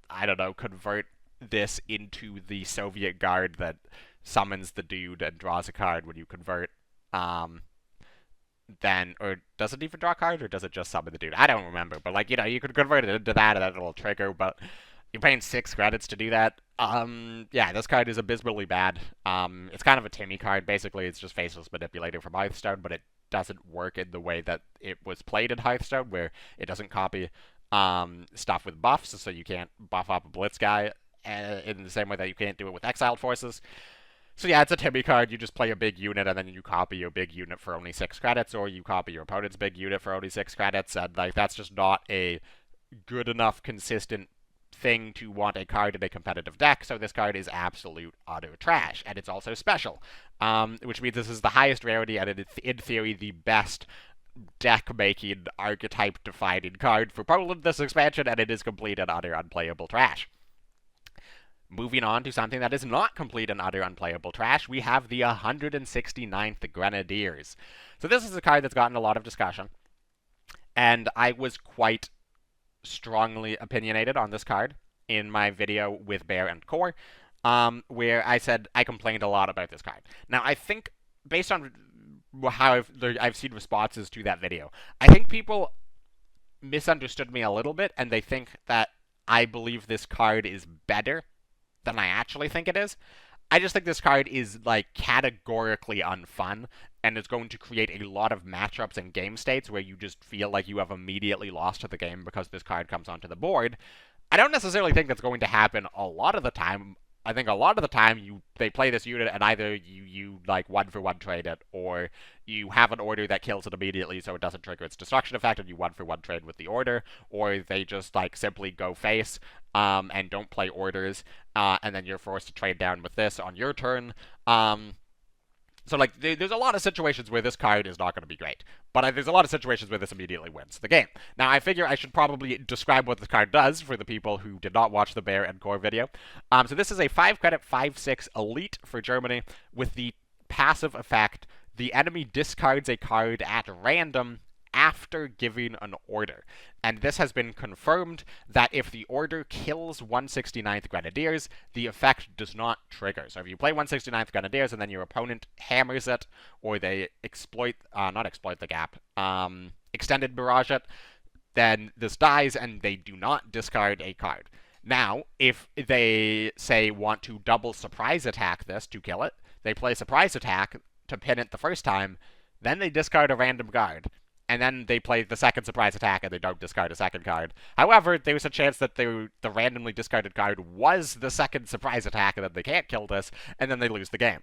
I don't know, convert this into the Soviet guard that summons the dude and draws a card when you convert, then, or does it even draw a card, or does it just summon the dude? I don't remember, but like, you know, you could convert it into that and then it'll trigger, but you're paying 6 credits to do that. Yeah, this card is abysmally bad. It's kind of a Timmy card, basically. It's just Faceless Manipulator from Hearthstone, but it doesn't work in the way that it was played in Hearthstone, where it doesn't copy stuff with buffs, so you can't buff up a Blitz guy in the same way that you can't do it with Exiled Forces. So yeah, it's a Timmy card. You just play a big unit, and then you copy your big unit for only 6 credits, or you copy your opponent's big unit for only 6 credits, and like that's just not a good enough, consistent thing to want a card in a competitive deck. So this card is absolute utter trash, and it's also special, which means this is the highest rarity, and it's in theory the best deck-making, archetype-defining card for Poland this expansion, and it is complete and utter unplayable trash. Moving on to something that is not complete and utter unplayable trash, we have the 169th Grenadiers. So this is a card that's gotten a lot of discussion, and I was quite strongly opinionated on this card in my video with Bear and Core, where I said I complained a lot about this card. Now, I think, based on how I've seen responses to that video, I think people misunderstood me a little bit, and they think that I believe this card is better than I actually think it is. I just think this card is, like, categorically unfun, and it's going to create a lot of matchups and game states where you just feel like you have immediately lost to the game because this card comes onto the board. I don't necessarily think that's going to happen a lot of the time. I think a lot of the time they play this unit and either you like 1-for-1 trade it, or you have an order that kills it immediately so it doesn't trigger its destruction effect and you 1-for-1 trade with the order, or they just like simply go face and don't play orders, and then you're forced to trade down with this on your turn. So, like, there's a lot of situations where this card is not going to be great. But there's a lot of situations where this immediately wins the game. Now, I figure I should probably describe what this card does for the people who did not watch the Bear and Core video. So this is a 5-credit 5/6 Elite for Germany with the passive effect, the enemy discards a card at random after giving an order. And this has been confirmed that if the order kills 169th Grenadiers, the effect does not trigger. So if you play 169th Grenadiers and then your opponent hammers it, or they extended barrage it, then this dies and they do not discard a card. Now, if they, say, want to double surprise attack this to kill it, they play surprise attack to pin it the first time, then they discard a random card. And then they play the second surprise attack and they don't discard a second card. However, there's a chance that the randomly discarded card was the second surprise attack and then they can't kill this, and then they lose the game.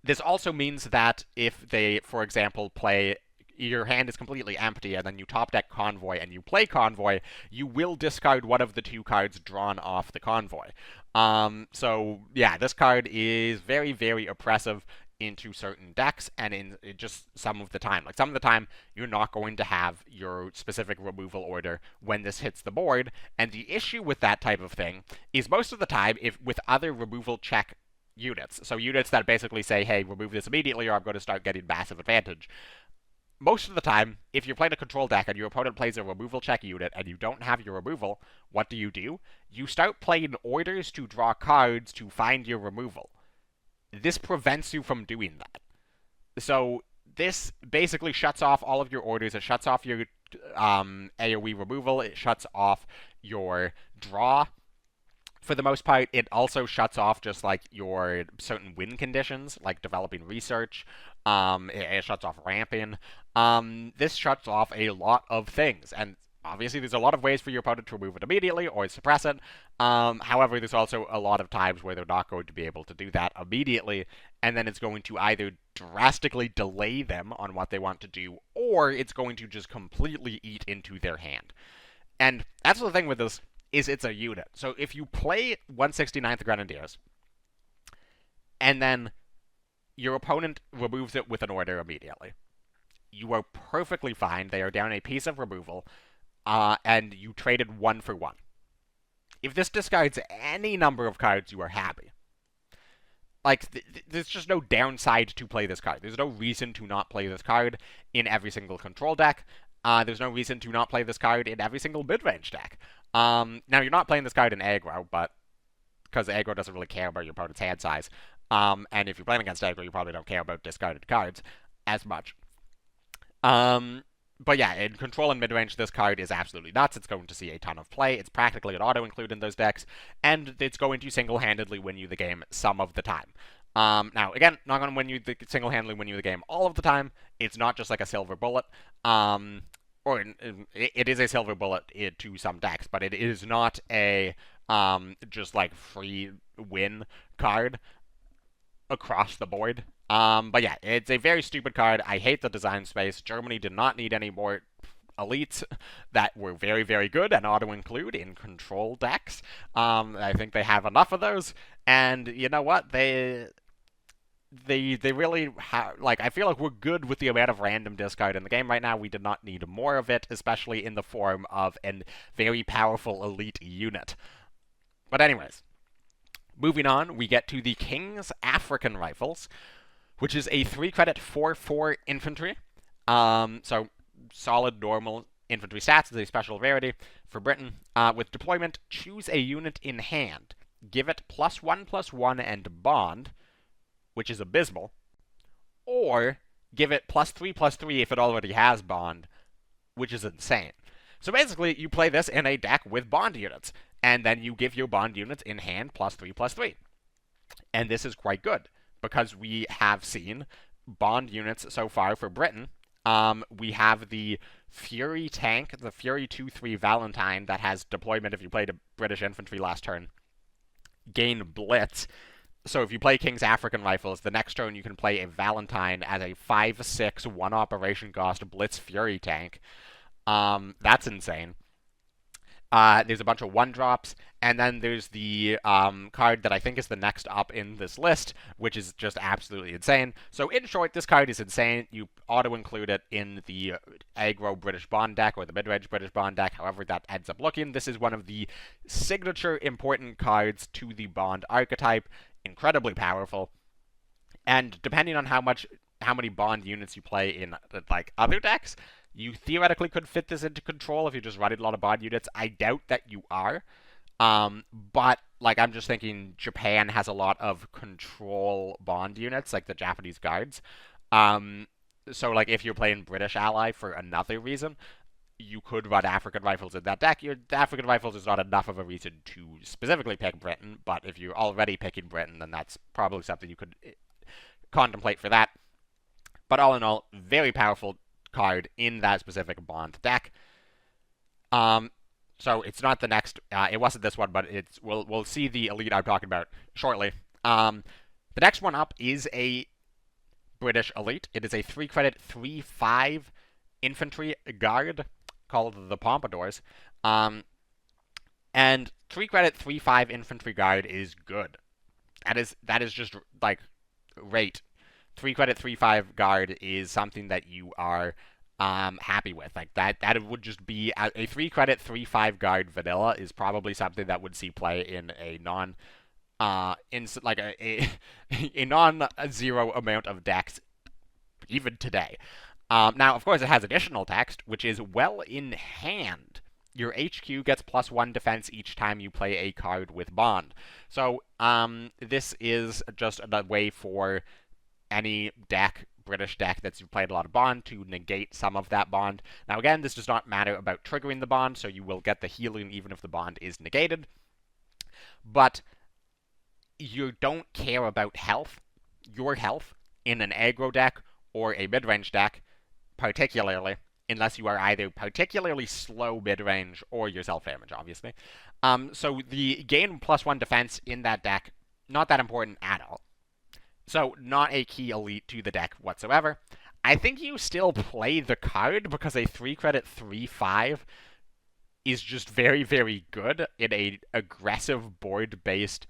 This also means that if they, for example, play, your hand is completely empty and then you top deck Convoy and you play Convoy, you will discard one of the two cards drawn off the Convoy. So yeah, this card is very, very oppressive into certain decks, and in just some of the time. Like, some of the time, you're not going to have your specific removal order when this hits the board, and the issue with that type of thing is most of the time, if with other removal check units, so units that basically say, hey, remove this immediately or I'm going to start getting massive advantage, most of the time, if you're playing a control deck and your opponent plays a removal check unit and you don't have your removal, what do? You start playing orders to draw cards to find your removal. This prevents you from doing that. So this basically shuts off all of your orders. It shuts off your AoE removal. It shuts off your draw. For the most part, it also shuts off just like your certain win conditions, like developing research. It shuts off ramping. This shuts off a lot of things, and obviously, there's a lot of ways for your opponent to remove it immediately or suppress it. However, there's also a lot of times where they're not going to be able to do that immediately, and then it's going to either drastically delay them on what they want to do, or it's going to just completely eat into their hand. And that's the thing with this, is it's a unit. So if you play 169th Grenadiers, and then your opponent removes it with an order immediately, you are perfectly fine. They are down a piece of removal, and you traded 1-for-1. If this discards any number of cards, you are happy. Like, there's just no downside to play this card. There's no reason to not play this card in every single control deck. There's no reason to not play this card in every single mid-range deck. Now, you're not playing this card in aggro, but because aggro doesn't really care about your opponent's hand size. And if you're playing against aggro, you probably don't care about discarded cards as much. But yeah, in control and mid-range, this card is absolutely nuts. It's going to see a ton of play. It's practically an auto-include in those decks, and it's going to single-handedly win you the game some of the time. Now, again, not going to single-handedly win you the game all of the time. It's not just like a silver bullet. It is a silver bullet to some decks, but it is not a just like free win card across the board. But yeah, it's a very stupid card. I hate the design space. Germany did not need any more elites that were very, very good and auto-include in control decks. I think they have enough of those, and you know what? They really have, like, I feel like we're good with the amount of random discard in the game right now. We did not need more of it, especially in the form of a very powerful elite unit. But anyways, moving on, we get to the King's African Rifles, which is a 3-credit 4/4 infantry. So solid, normal infantry stats is a special rarity for Britain. With deployment, choose a unit in hand. Give it +1/+1 and bond, which is abysmal. Or give it +3/+3 if it already has bond, which is insane. So basically, you play this in a deck with bond units, and then you give your bond units in hand +3/+3. And this is quite good, because we have seen bond units so far for Britain. We have the Fury tank, the Fury 2/3 Valentine, that has deployment if you played a British infantry last turn. gain Blitz. So if you play King's African Rifles, the next turn you can play a Valentine as a 5/6 1 operation cost Blitz Fury tank. That's insane. There's a bunch of 1-drops, and then there's the card that I think is the next up in this list, which is just absolutely insane. So in short, this card is insane. You auto-include it in the aggro British Bond deck, or the mid-range British Bond deck, however that ends up looking. This is one of the signature important cards to the Bond archetype. Incredibly powerful. And depending on how many Bond units you play in like other decks, you theoretically could fit this into control if you're just running a lot of Bond units. I doubt that you are. But like I'm just thinking Japan has a lot of control Bond units, like the Japanese Guards. So like if you're playing British ally for another reason, you could run African Rifles in that deck. Your African Rifles is not enough of a reason to specifically pick Britain, but if you're already picking Britain, then that's probably something you could contemplate for that. But all in all, very powerful card in that specific Bond deck. So it's not the next. It wasn't this one, but it's we'll see the elite I'm talking about shortly. The next one up is a British elite. It is a 3-credit 3/5 infantry guard called the Pompadours. And 3-credit 3/5 infantry guard is good. That is just like great. 3-credit 3/5 guard is something that you are happy with. Like that would just be a 3-credit 3/5 guard vanilla is probably something that would see play in a a non-zero amount of decks even today. Now, of course, it has additional text, which is well in hand. Your HQ gets +1 defense each time you play a card with Bond. So this is just a way for any British deck that's played a lot of Bond, to negate some of that Bond. Now again, this does not matter about triggering the Bond, so you will get the healing even if the Bond is negated. But you don't care about your health, in an aggro deck or a mid-range deck, particularly, unless you are either particularly slow mid-range or your self-damage, obviously. So the gain +1 defense in that deck, not that important at all. So, not a key elite to the deck whatsoever. I think you still play the card because a 3-credit 3/5 is just very, very good in a aggressive board-based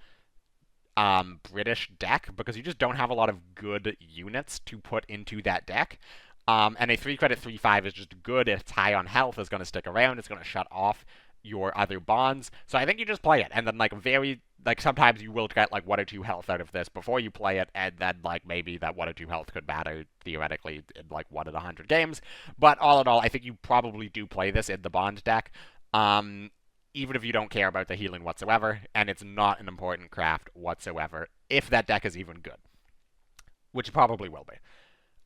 British deck, because you just don't have a lot of good units to put into that deck. And a 3-credit 3/5 is just good. It's high on health, it's going to stick around, it's going to shut off your other Bonds. So I think you just play it, and then sometimes you will get like 1 or 2 health out of this before you play it, and then like maybe that 1 or 2 health could matter theoretically in like 1 in 100 games. But all in all, I think you probably do play this in the Bond deck, even if you don't care about the healing whatsoever, and it's not an important craft whatsoever, if that deck is even good, which it probably will be.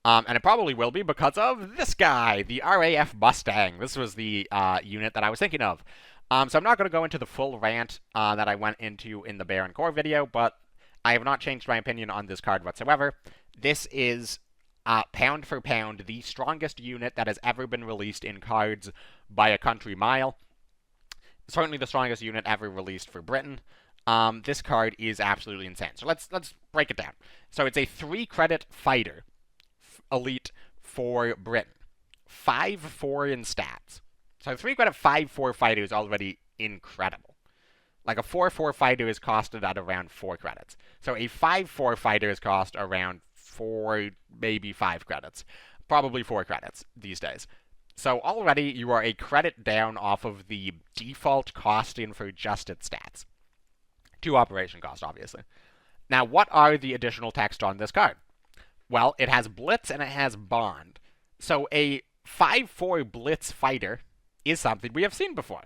And it probably will be because of this guy, the RAF Mustang. This was the unit that I was thinking of. So I'm not going to go into the full rant that I went into in the Baron Core video, but I have not changed my opinion on this card whatsoever. This is, pound for pound, the strongest unit that has ever been released in Cards by a country mile. Certainly the strongest unit ever released for Britain. This card is absolutely insane. So let's break it down. So it's a 3-credit fighter elite for Britain. 5/4 in stats. So 3-credit 5/4 fighter is already incredible. Like a 4/4 fighter is costed at around 4 credits. So a 5/4 fighter is cost around 4, maybe 5 credits. Probably 4 credits these days. So already you are a credit down off of the default costing for just its stats. 2 operation cost, obviously. Now, what are the additional text on this card? Well, it has Blitz and it has Bond. So a 5/4 Blitz fighter is something we have seen before.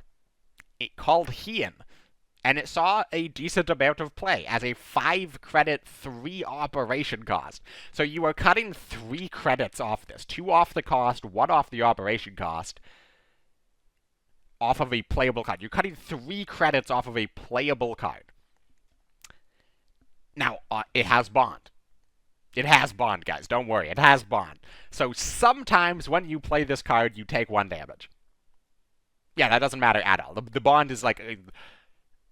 It called Hien, and it saw a decent amount of play as a 5-credit 3 operation cost. So you are cutting 3 credits off this. 2 off the cost, 1 off the operation cost, off of a playable card. You're cutting 3 credits off of a playable card. Now, it has Bond. It has Bond, guys. Don't worry. It has Bond. So sometimes when you play this card, you take 1 damage. Yeah, that doesn't matter at all. The Bond is like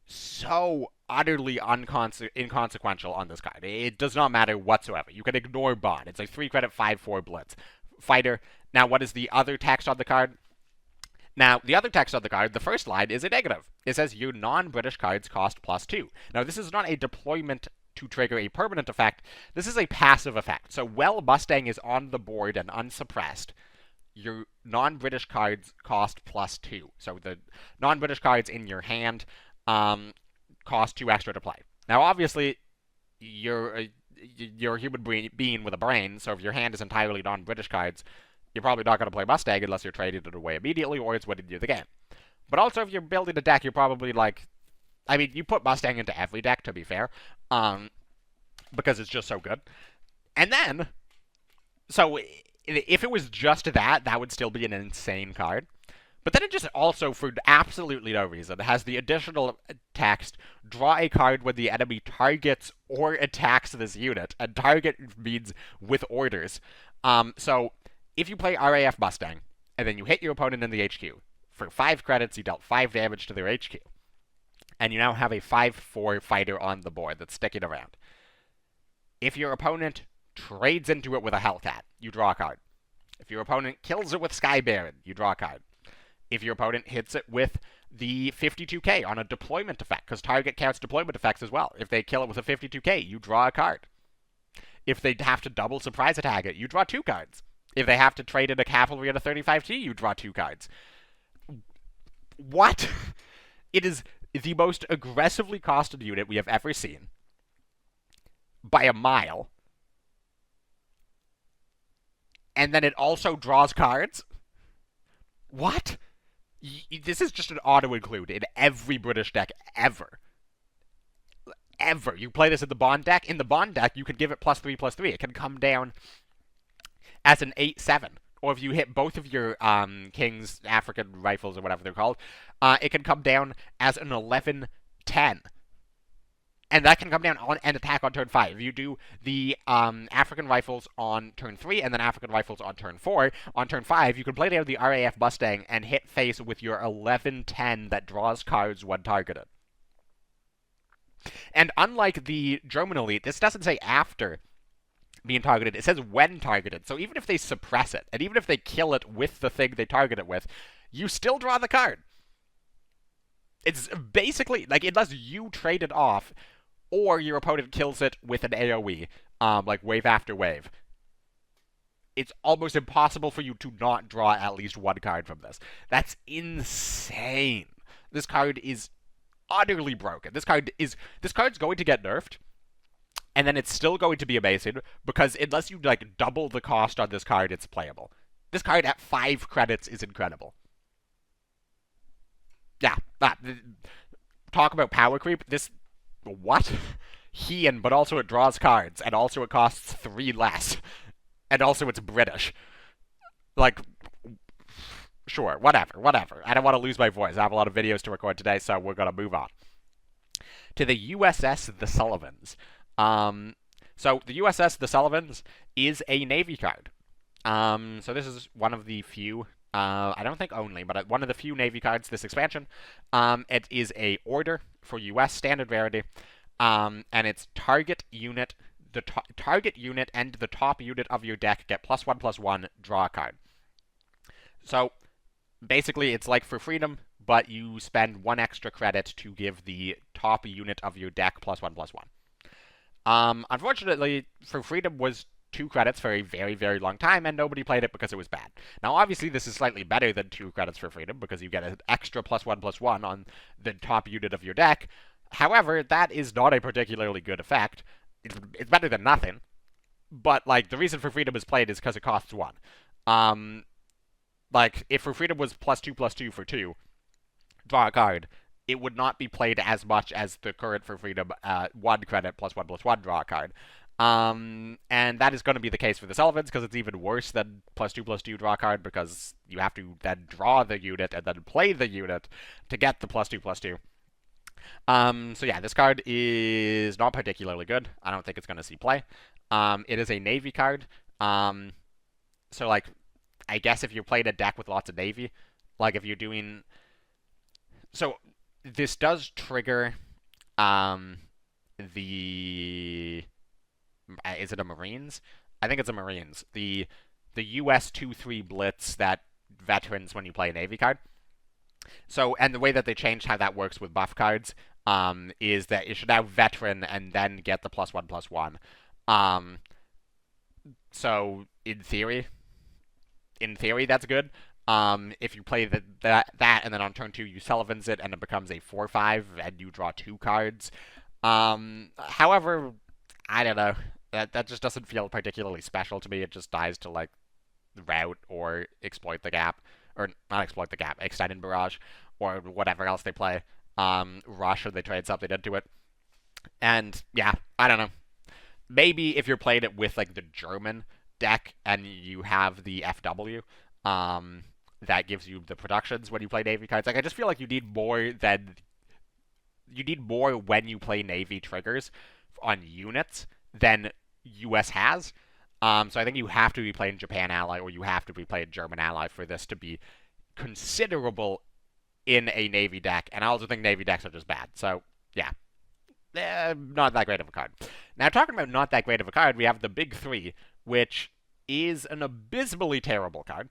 so utterly inconsequential on this card. It does not matter whatsoever. You can ignore Bond. It's a 3-credit 5/4 Blitz fighter. Now, what is the other text on the card? Now, the other text on the card, the first line, is a negative. It says, your non-British cards cost +2. Now, this is not a deployment to trigger a permanent effect. This is a passive effect. So, while Mustang is on the board and unsuppressed, your non-British cards cost +2. So, the non-British cards in your hand cost 2 extra to play. Now, obviously, you're a human being with a brain, so if your hand is entirely non-British cards, you're probably not going to play Mustang unless you're trading it away immediately or it's winning you the game. But also, if you're building a deck, you're probably like... I mean, you put Mustang into every deck, to be fair, because it's just so good. And then... So, if it was just that, that would still be an insane card. But then it just also, for absolutely no reason, has the additional text, draw a card when the enemy targets or attacks this unit. And target means with orders. So... If you play RAF Mustang, and then you hit your opponent in the HQ, for 5 credits you dealt 5 damage to their HQ, and you now have a 5/4 fighter on the board that's sticking around. If your opponent trades into it with a Hellcat, you draw a card. If your opponent kills it with Sky Baron, you draw a card. If your opponent hits it with the 52k on a deployment effect, because target counts deployment effects as well. If they kill it with a 52k, you draw a card. If they have to double surprise attack it, you draw 2 cards. If they have to trade in a cavalry at a 35T, you draw 2 cards. What? It is the most aggressively costed unit we have ever seen. By a mile. And then it also draws cards? What? This is just an auto-include in every British deck ever. Ever. You play this in the Bond deck. In the Bond deck, you can give it +3/+3. It can come down as an 8/7. Or if you hit both of your King's African rifles or whatever they're called, it can come down as an 11/10. And that can come down on and attack on turn 5. If you do the African rifles on turn 3 and then African rifles on turn 4, on turn 5, you can play down the RAF Mustang and hit face with your 11/10 that draws cards when targeted. And unlike the German Elite, this doesn't say after being targeted, it says when targeted. So even if they suppress it, and even if they kill it with the thing they target it with, you still draw the card. It's basically, like, unless you trade it off, or your opponent kills it with an AoE, like wave after wave. It's almost impossible for you to not draw at least 1 card from this. That's insane. This card is utterly broken. This card's going to get nerfed. And then it's still going to be amazing, because unless you, like, double the cost on this card, it's playable. This card at 5 credits is incredible. Yeah, talk about power creep. This, what? Heian, but also it draws cards, and also it costs 3 less. And also it's British. Like, sure, whatever. I don't want to lose my voice. I have a lot of videos to record today, so we're going to move on. To the USS The Sullivans. So the USS The Sullivans is a Navy card. So this is one of the few, I don't think only, but one of the few Navy cards this expansion. It is a order for US standard rarity, and it's target unit, target unit and the top unit of your deck get +1/+1, draw a card. So basically it's like for freedom, but you spend 1 extra credit to give the top unit of your deck +1/+1. Unfortunately, for freedom was 2 credits for a very, very long time, and nobody played it because it was bad. Now, obviously, this is slightly better than 2 credits for freedom, because you get an extra +1/+1 on the top unit of your deck. However, that is not a particularly good effect. It's better than nothing. But, like, the reason for freedom is played is because it costs 1. Like, if for freedom was +2/+2 for 2, draw a card, it would not be played as much as the current for freedom 1 credit +1/+1 draw a card. And that is going to be the case for the Sullivans, because it's even worse than +2/+2 draw a card, because you have to then draw the unit and then play the unit to get the +2/+2. So yeah, this card is not particularly good. I don't think it's going to see play. It is a Navy card. So like, I guess if you played a deck with lots of Navy, like if you're doing... So this does trigger Um, the is it a Marines? I think it's a Marines. The US 2-3 Blitz that veterans when you play a Navy card. So, and the way that they changed how that works with buff cards is that it should have veteran and then get the +1/+1. Um, so in theory, that's good. If you play that and then on turn 2 you Sullivans it and it becomes a 4/5 and you draw 2 cards. However, I don't know. That just doesn't feel particularly special to me. It just dies to like route or exploit the gap, or not exploit the gap, extend in barrage, or whatever else they play. Rush or they trade something into it. And yeah, I don't know. Maybe if you're playing it with like the German deck and you have the FW, that gives you the productions when you play Navy cards. Like I just feel like you need more when you play Navy triggers on units than US has. So I think you have to be playing Japan Ally or you have to be playing German Ally for this to be considerable in a Navy deck. And I also think Navy decks are just bad. So yeah, not that great of a card. Now talking about not that great of a card, we have the Big Three, which is an abysmally terrible card.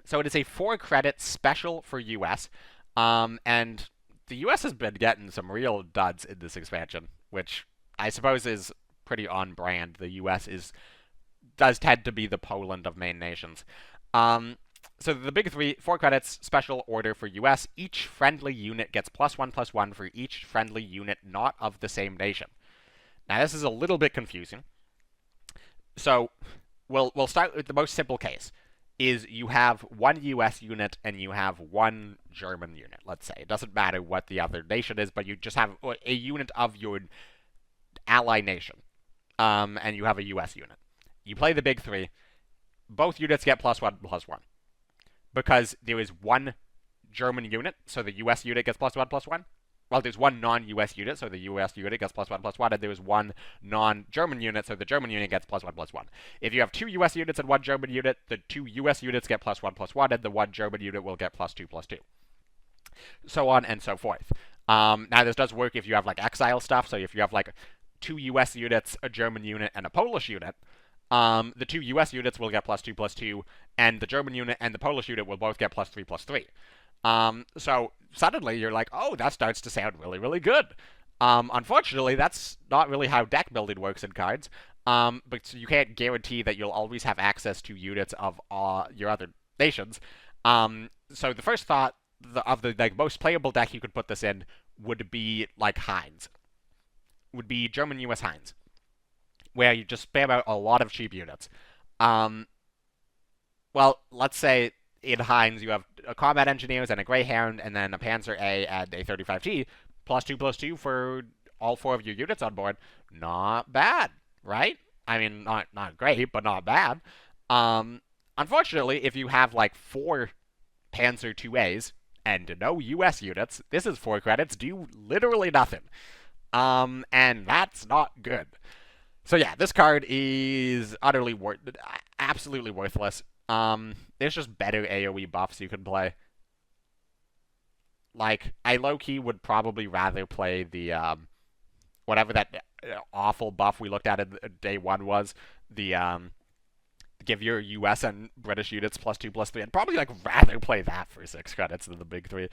So it is a 4-credit special for US, and the US has been getting some real duds in this expansion, which I suppose is pretty on brand. The US does tend to be the Poland of main nations. So the Big Three, 4 credits, special order for US. Each friendly unit gets +1/+1 for each friendly unit not of the same nation. Now this is a little bit confusing. So we'll start with the most simple case. Is you have one US unit and you have one German unit, let's say. It doesn't matter what the other nation is, but you just have a unit of your ally nation. And you have a US unit. You play the Big Three. Both units get +1/+1. Because there is one German unit, so the US unit gets +1/+1. Well, there's one non-US unit, so the US unit gets +1/+1, and there's one non-German unit, so the German unit gets +1/+1. If you have 2 US units and 1 German unit, the 2 US units get +1/+1, and the 1 German unit will get +2/+2. So on and so forth. Now, this does work if you have, like, exile stuff, so if you have, like, 2 US units, a German unit, and a Polish unit, the 2 US units will get +2/+2, and the German unit and the Polish unit will both get +3/+3. So suddenly you're like, oh, that starts to sound really, really good. Unfortunately, that's not really how deck building works in cards. But you can't guarantee that you'll always have access to units of your other nations. So the first thought of the like most playable deck you could put this in would be like Heinz. Would be German US Heinz, where you just spam out a lot of cheap units. Well, let's say in Heinz you have a combat engineers and a Greyhound and then a Panzer A and a 35T, +2/+2 for all 4 of your units on board. Not bad, right? I mean, not great, but not bad. Unfortunately, if you have like 4 Panzer 2As and no US units, this is 4 credits, do literally nothing. And that's not good. So yeah, this card is absolutely worthless. There's just better AoE buffs you can play. Like, I low-key would probably rather play the, whatever that awful buff we looked at in day 1 was. The, give your US and British units +2/+3. I'd probably, like, rather play that for 6 credits than the Big Three.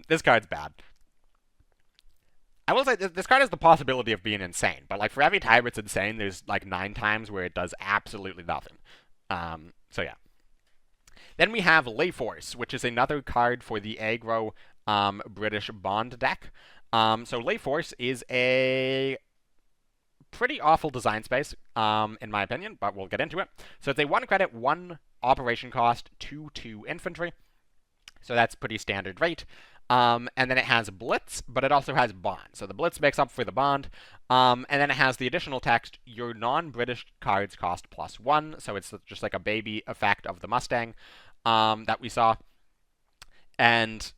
This card's bad. I will say, this card has the possibility of being insane, but, like, for every time it's insane, there's, like, 9 times where it does absolutely nothing. So yeah. Then we have Layforce, which is another card for the aggro British Bond deck. So Layforce is a pretty awful design space, in my opinion, but we'll get into it. So it's a 1 credit, 1 operation cost, 2/2 infantry. So that's pretty standard rate. And then it has Blitz, but it also has Bond. So the Blitz makes up for the Bond. And then it has the additional text, your non-British cards cost +1. So it's just like a baby effect of the Mustang that we saw. And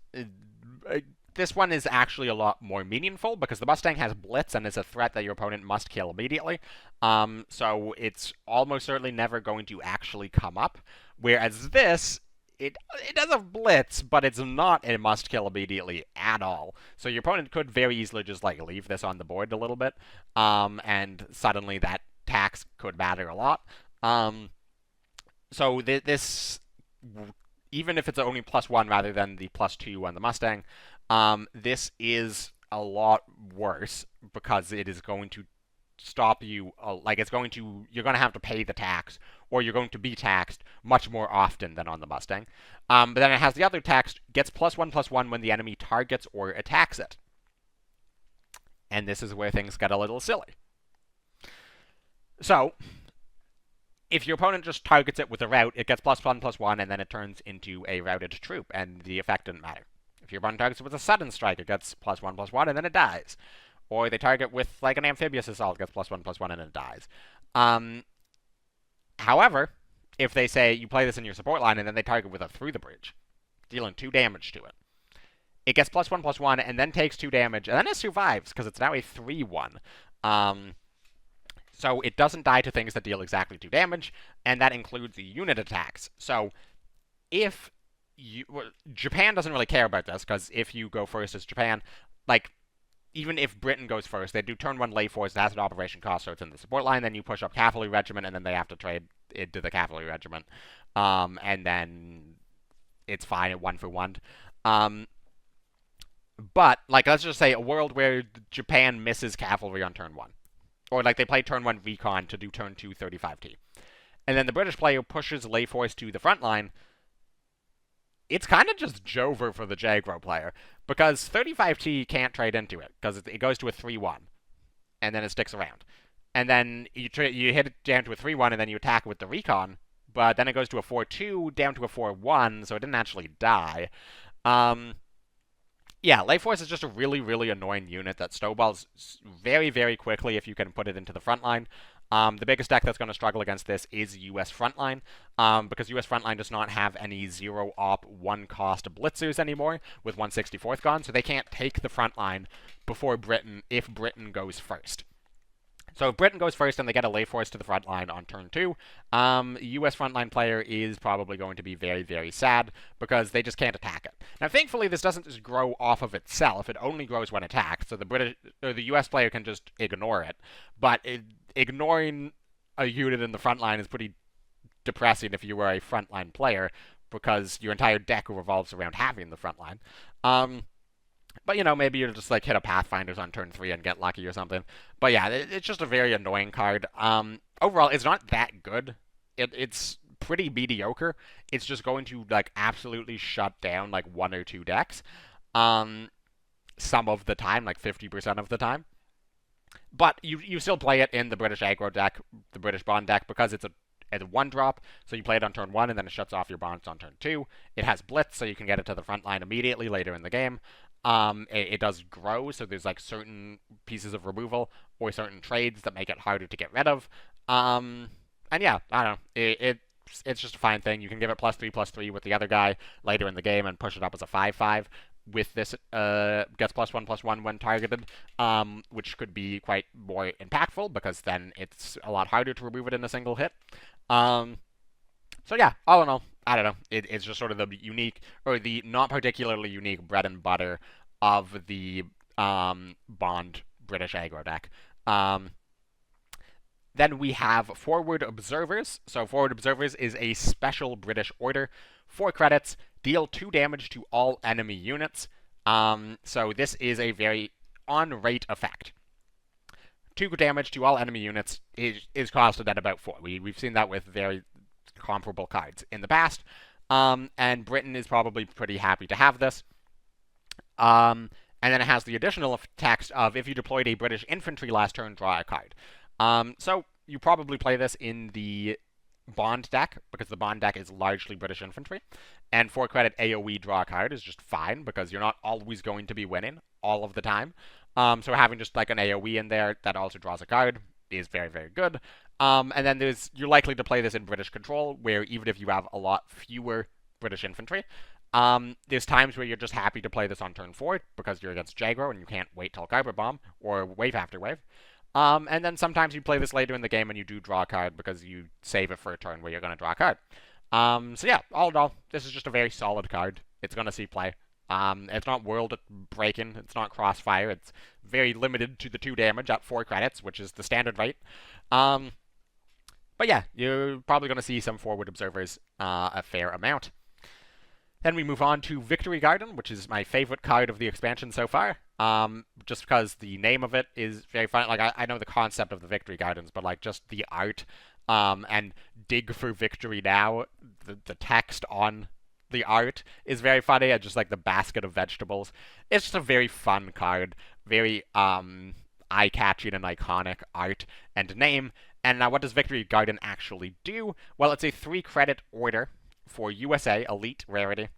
this one is actually a lot more meaningful because the Mustang has Blitz and is a threat that your opponent must kill immediately. So it's almost certainly never going to actually come up. Whereas this it does have blitz, but it's not a must-kill immediately at all. So your opponent could very easily just, like, leave this on the board a little bit, and suddenly that tax could matter a lot. So this, even if it's only +1 rather than the +2 on the Mustang, this is a lot worse because it is going to stop you, like you're going to have to pay the tax, or you're going to be taxed much more often than on the Mustang. But then it has the other tax, gets +1/+1 when the enemy targets or attacks it. And this is where things get a little silly. So, if your opponent just targets it with a rout, it gets +1/+1, and then it turns into a routed troop, and the effect didn't matter. If your opponent targets it with a sudden strike, it gets +1/+1, and then it dies. Or they target with, like, an amphibious assault, gets +1/+1, and it dies. However, if they say you play this in your support line, and then they target with a through the bridge, dealing 2 damage to it, it gets +1/+1, and then takes 2 damage, and then it survives, because it's now a 3/1. So it doesn't die to things that deal exactly 2 damage, and that includes the unit attacks. So if Japan doesn't really care about this, because if you go first as Japan, like, even if Britain goes first, they do turn 1 Layforce, that has an operation cost, so it's in the support line, then you push up Cavalry Regiment, and then they have to trade into the Cavalry Regiment. And then it's fine at 1-for-1. But, like, let's just say a world where Japan misses Cavalry on turn 1. Or, like, they play turn 1 Recon to do turn 2 35T. And then the British player pushes Layforce to the front line. It's kind of just Jover for the Jagro player, because 35T can't trade into it, because it goes to a 3/1, and then it sticks around. And then you hit it down to a 3/1, and then you attack it with the Recon, but then it goes to a 4/2, down to a 4/1, so it didn't actually die. Yeah, Layforce is just a really, really annoying unit that snowballs very, very quickly if you can put it into the front line. The biggest deck that's going to struggle against this is US Frontline, because US Frontline does not have any 0-op 1-cost blitzers anymore, with 164th gone, so they can't take the front line before Britain, if Britain goes first. So if Britain goes first and they get a Layforce to the front line on turn 2, US frontline player is probably going to be very, very sad, because they just can't attack it. Now, thankfully, this doesn't just grow off of itself. It only grows when attacked, so the US player can just ignore it. But ignoring a unit in the front line is pretty depressing if you were a frontline player, because your entire deck revolves around having the front line. But, you know, maybe you'll just, like, hit a Pathfinders on turn 3 and get lucky or something. But yeah, it's just a very annoying card. Overall, it's not that good. It's pretty mediocre. It's just going to, like, absolutely shut down, like, 1 or 2 decks. Some of the time, like 50% of the time. But you still play it in the British aggro deck, the British bond deck, because it's a 1-drop, so you play it on turn 1, and then it shuts off your bonds on turn 2. It has Blitz, so you can get it to the front line immediately later in the game. It does grow, so there's, like, certain pieces of removal or certain trades that make it harder to get rid of. And yeah, I don't know. It's just a fine thing. You can give it +3/+3 with the other guy later in the game and push it up as a 5/5. With this, gets +1/+1 when targeted, which could be quite more impactful, because then it's a lot harder to remove it in a single hit. So yeah, all in all, I don't know. It's just sort of the unique, or the not particularly unique bread and butter of the Bond British aggro deck. Then we have Forward Observers. So Forward Observers is a special British order. 4 credits, deal 2 damage to all enemy units. So this is a very on-rate effect. 2 damage to all enemy units is costed at about 4. We've seen that with very comparable cards in the past, and Britain is probably pretty happy to have this. And then it has the additional text of, if you deployed a British infantry last turn, draw a card. So you probably play this in the Bond deck, because the Bond deck is largely British infantry, and 4 credit AoE draw a card is just fine, because you're not always going to be winning all of the time. So having just, like, an AoE in there that also draws a card is very, very good. And then you're likely to play this in British control, where even if you have a lot fewer British infantry, there's times where you're just happy to play this on turn 4, because you're against Jagro and you can't wait till Carpet Bomb, or wave after wave. And then sometimes you play this later in the game and you do draw a card, because you save it for a turn where you're going to draw a card. So yeah, all in all, this is just a very solid card. It's going to see play. It's not world breaking. It's not crossfire. It's very limited to the 2 damage at 4 credits, which is the standard rate. But yeah, you're probably going to see some forward observers a fair amount. Then we move on to Victory Garden, which is my favorite card of the expansion so far. Just because the name of it is very fun. Like, I know the concept of the Victory Gardens, but like just the art, and dig for victory now, the text on the art is very funny, and just like the basket of vegetables. It's just a very fun card, very eye-catching and iconic art and name. And now what does Victory Garden actually do? Well, it's a 3-credit order for USA Elite Rarity.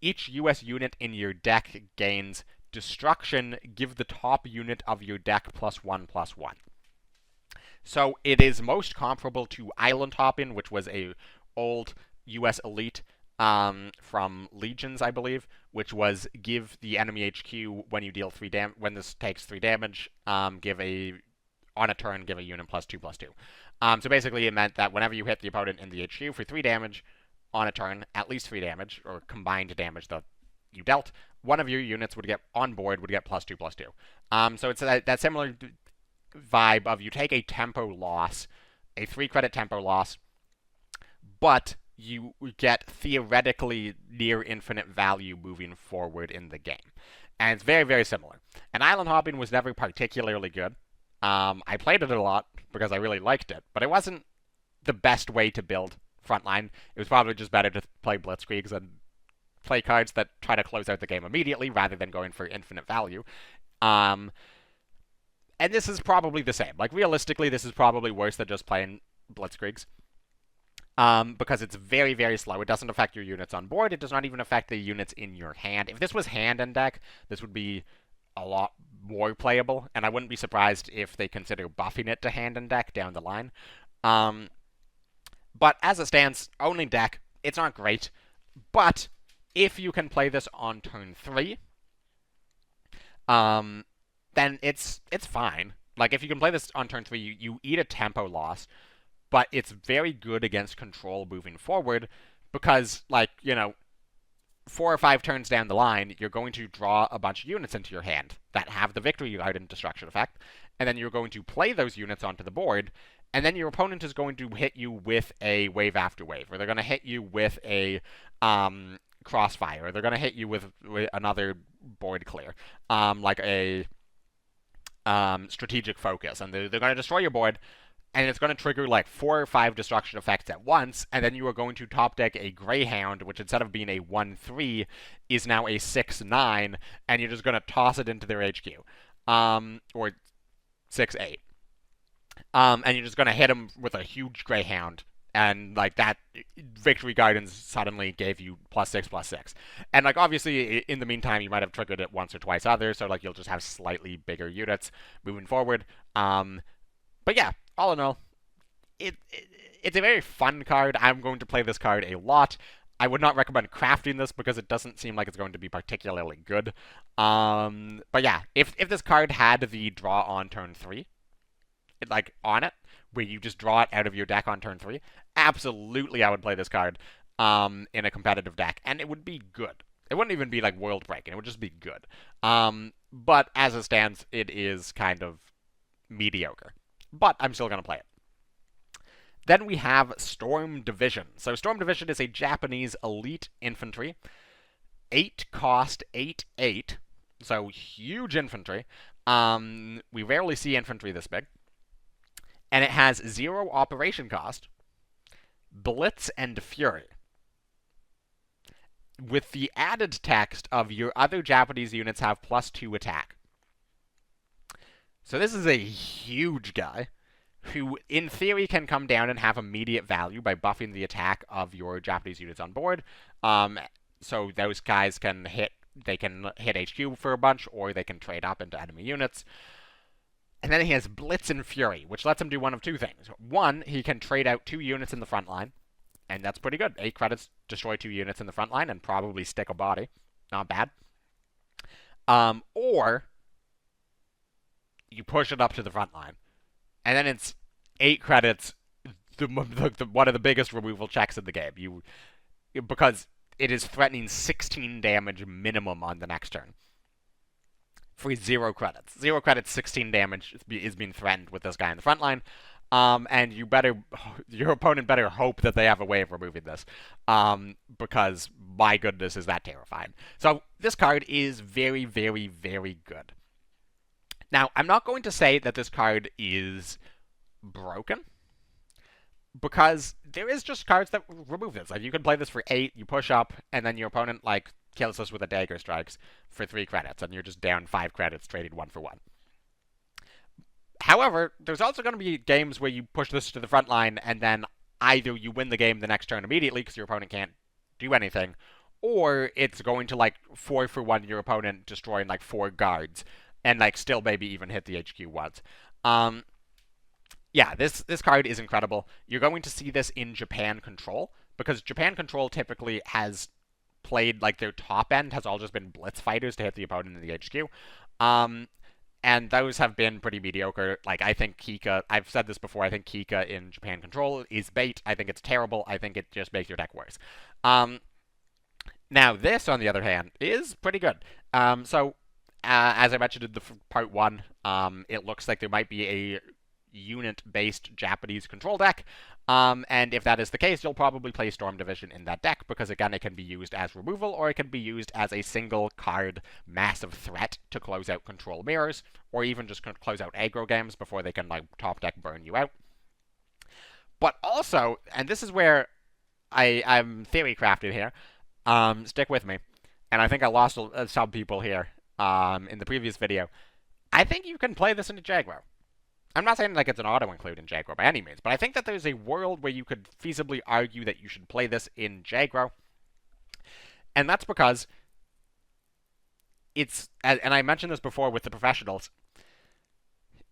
Each US unit in your deck gains Destruction. Give the top unit of your deck +1/+1. So it is most comparable to Island Hopping, which was a old US Elite from Legions, I believe, which was give the enemy HQ when you deal 3 damage. When this takes 3 damage, on a turn, give a unit +2/+2. So basically, it meant that whenever you hit the opponent in the HQ for 3 damage on a turn, at least 3 damage, or combined damage that you dealt, one of your units would get on board would get +2/+2. So it's that similar vibe of you take a tempo loss, a 3-credit tempo loss, but you get theoretically near infinite value moving forward in the game. And it's very, very similar. And Island Hopping was never particularly good. I played it a lot because I really liked it, but it wasn't the best way to build Frontline. It was probably just better to play Blitzkriegs and play cards that try to close out the game immediately rather than going for infinite value. And this is probably the same. Like, realistically, this is probably worse than just playing Blitzkriegs. Because it's very, very slow. It doesn't affect your units on board. It does not even affect the units in your hand. If this was hand and deck, this would be a lot more playable, and I wouldn't be surprised if they consider buffing it to hand and deck down the line. But as it stands, only deck, it's not great. But if you can play this on turn 3, then it's fine. Like, if you can play this on turn 3, you eat a tempo loss, but it's very good against control moving forward because, like, 4 or 5 turns down the line, you're going to draw a bunch of units into your hand that have the Victory Garden destruction effect, and then you're going to play those units onto the board, and then your opponent is going to hit you with a wave after wave, or they're going to hit you with a crossfire, or they're going to hit you with another board clear, like a strategic focus, and they're going to destroy your board, and it's going to trigger like 4 or 5 destruction effects at once, and then you are going to top deck a Greyhound, which instead of being a 1/3 is now a 6/9, and you're just going to toss it into their HQ, or 6/8, and you're just going to hit them with a huge Greyhound, and like that, Victory Gardens suddenly gave you +6/+6, and like obviously in the meantime you might have triggered it once or twice other, so like you'll just have slightly bigger units moving forward, but yeah. All in all, it's a very fun card. I'm going to play this card a lot. I would not recommend crafting this because it doesn't seem like it's going to be particularly good. But yeah, if this card had the draw on turn 3, like on it, where you just draw it out of your deck on turn 3, absolutely I would play this card in a competitive deck, and it would be good. It wouldn't even be like world breaking. It would just be good. But as it stands, it is kind of mediocre. But I'm still going to play it. Then we have Storm Division. So Storm Division is a Japanese elite infantry. 8 cost, 8/8. So huge infantry. We rarely see infantry this big. And it has 0 operation cost, Blitz, and Fury. With the added text of your other Japanese units have +2 attack. So this is a huge guy who, in theory, can come down and have immediate value by buffing the attack of your Japanese units on board. So those guys can hit HQ for a bunch, or they can trade up into enemy units. And then he has Blitz and Fury, which lets him do one of 2 things. One, he can trade out 2 units in the front line, and that's pretty good. 8 credits, destroy 2 units in the front line, and probably stick a body. Not bad. Or you push it up to the front line. And then it's 8 credits, one of the biggest removal checks in the game. Because it is threatening 16 damage minimum on the next turn. For 0 credits. 0 credits, 16 damage is being threatened with this guy in the front line. And your opponent better hope that they have a way of removing this. Because, my goodness, is that terrifying. So, this card is very, very, very good. Now, I'm not going to say that this card is broken, because there is just cards that remove this. Like, you can play this for 8, you push up, and then your opponent, like, kills us with a dagger strikes for 3 credits, and you're just down 5 credits trading 1 for 1. However, there's also going to be games where you push this to the front line, and then either you win the game the next turn immediately because your opponent can't do anything, or it's going to, like, 4 for 1 your opponent destroying, like, 4 guards, and, like, still maybe even hit the HQ once. Yeah, this card is incredible. You're going to see this in Japan Control, because Japan Control typically has played, like, their top end has all just been blitz fighters to hit the opponent in the HQ. And those have been pretty mediocre. Like, I think Kika, I've said this before, I think Kika in Japan Control is bait. I think it's terrible. I think it just makes your deck worse. Now, this, on the other hand, is pretty good. As I mentioned in the part 1, it looks like there might be a unit-based Japanese control deck, and if that is the case, you'll probably play Storm Division in that deck, because again, it can be used as removal, or it can be used as a single card massive threat to close out control mirrors, or even just close out aggro games before they can, like, top deck burn you out. But also, and this is where I'm theory crafted here, stick with me, and I think I lost some people here in the previous video. I think you can play this into Jaguar. I'm not saying, like, it's an auto-include in Jaguar by any means, but I think that there's a world where you could feasibly argue that you should play this in Jaguar. And that's because it's, and I mentioned this before with the professionals,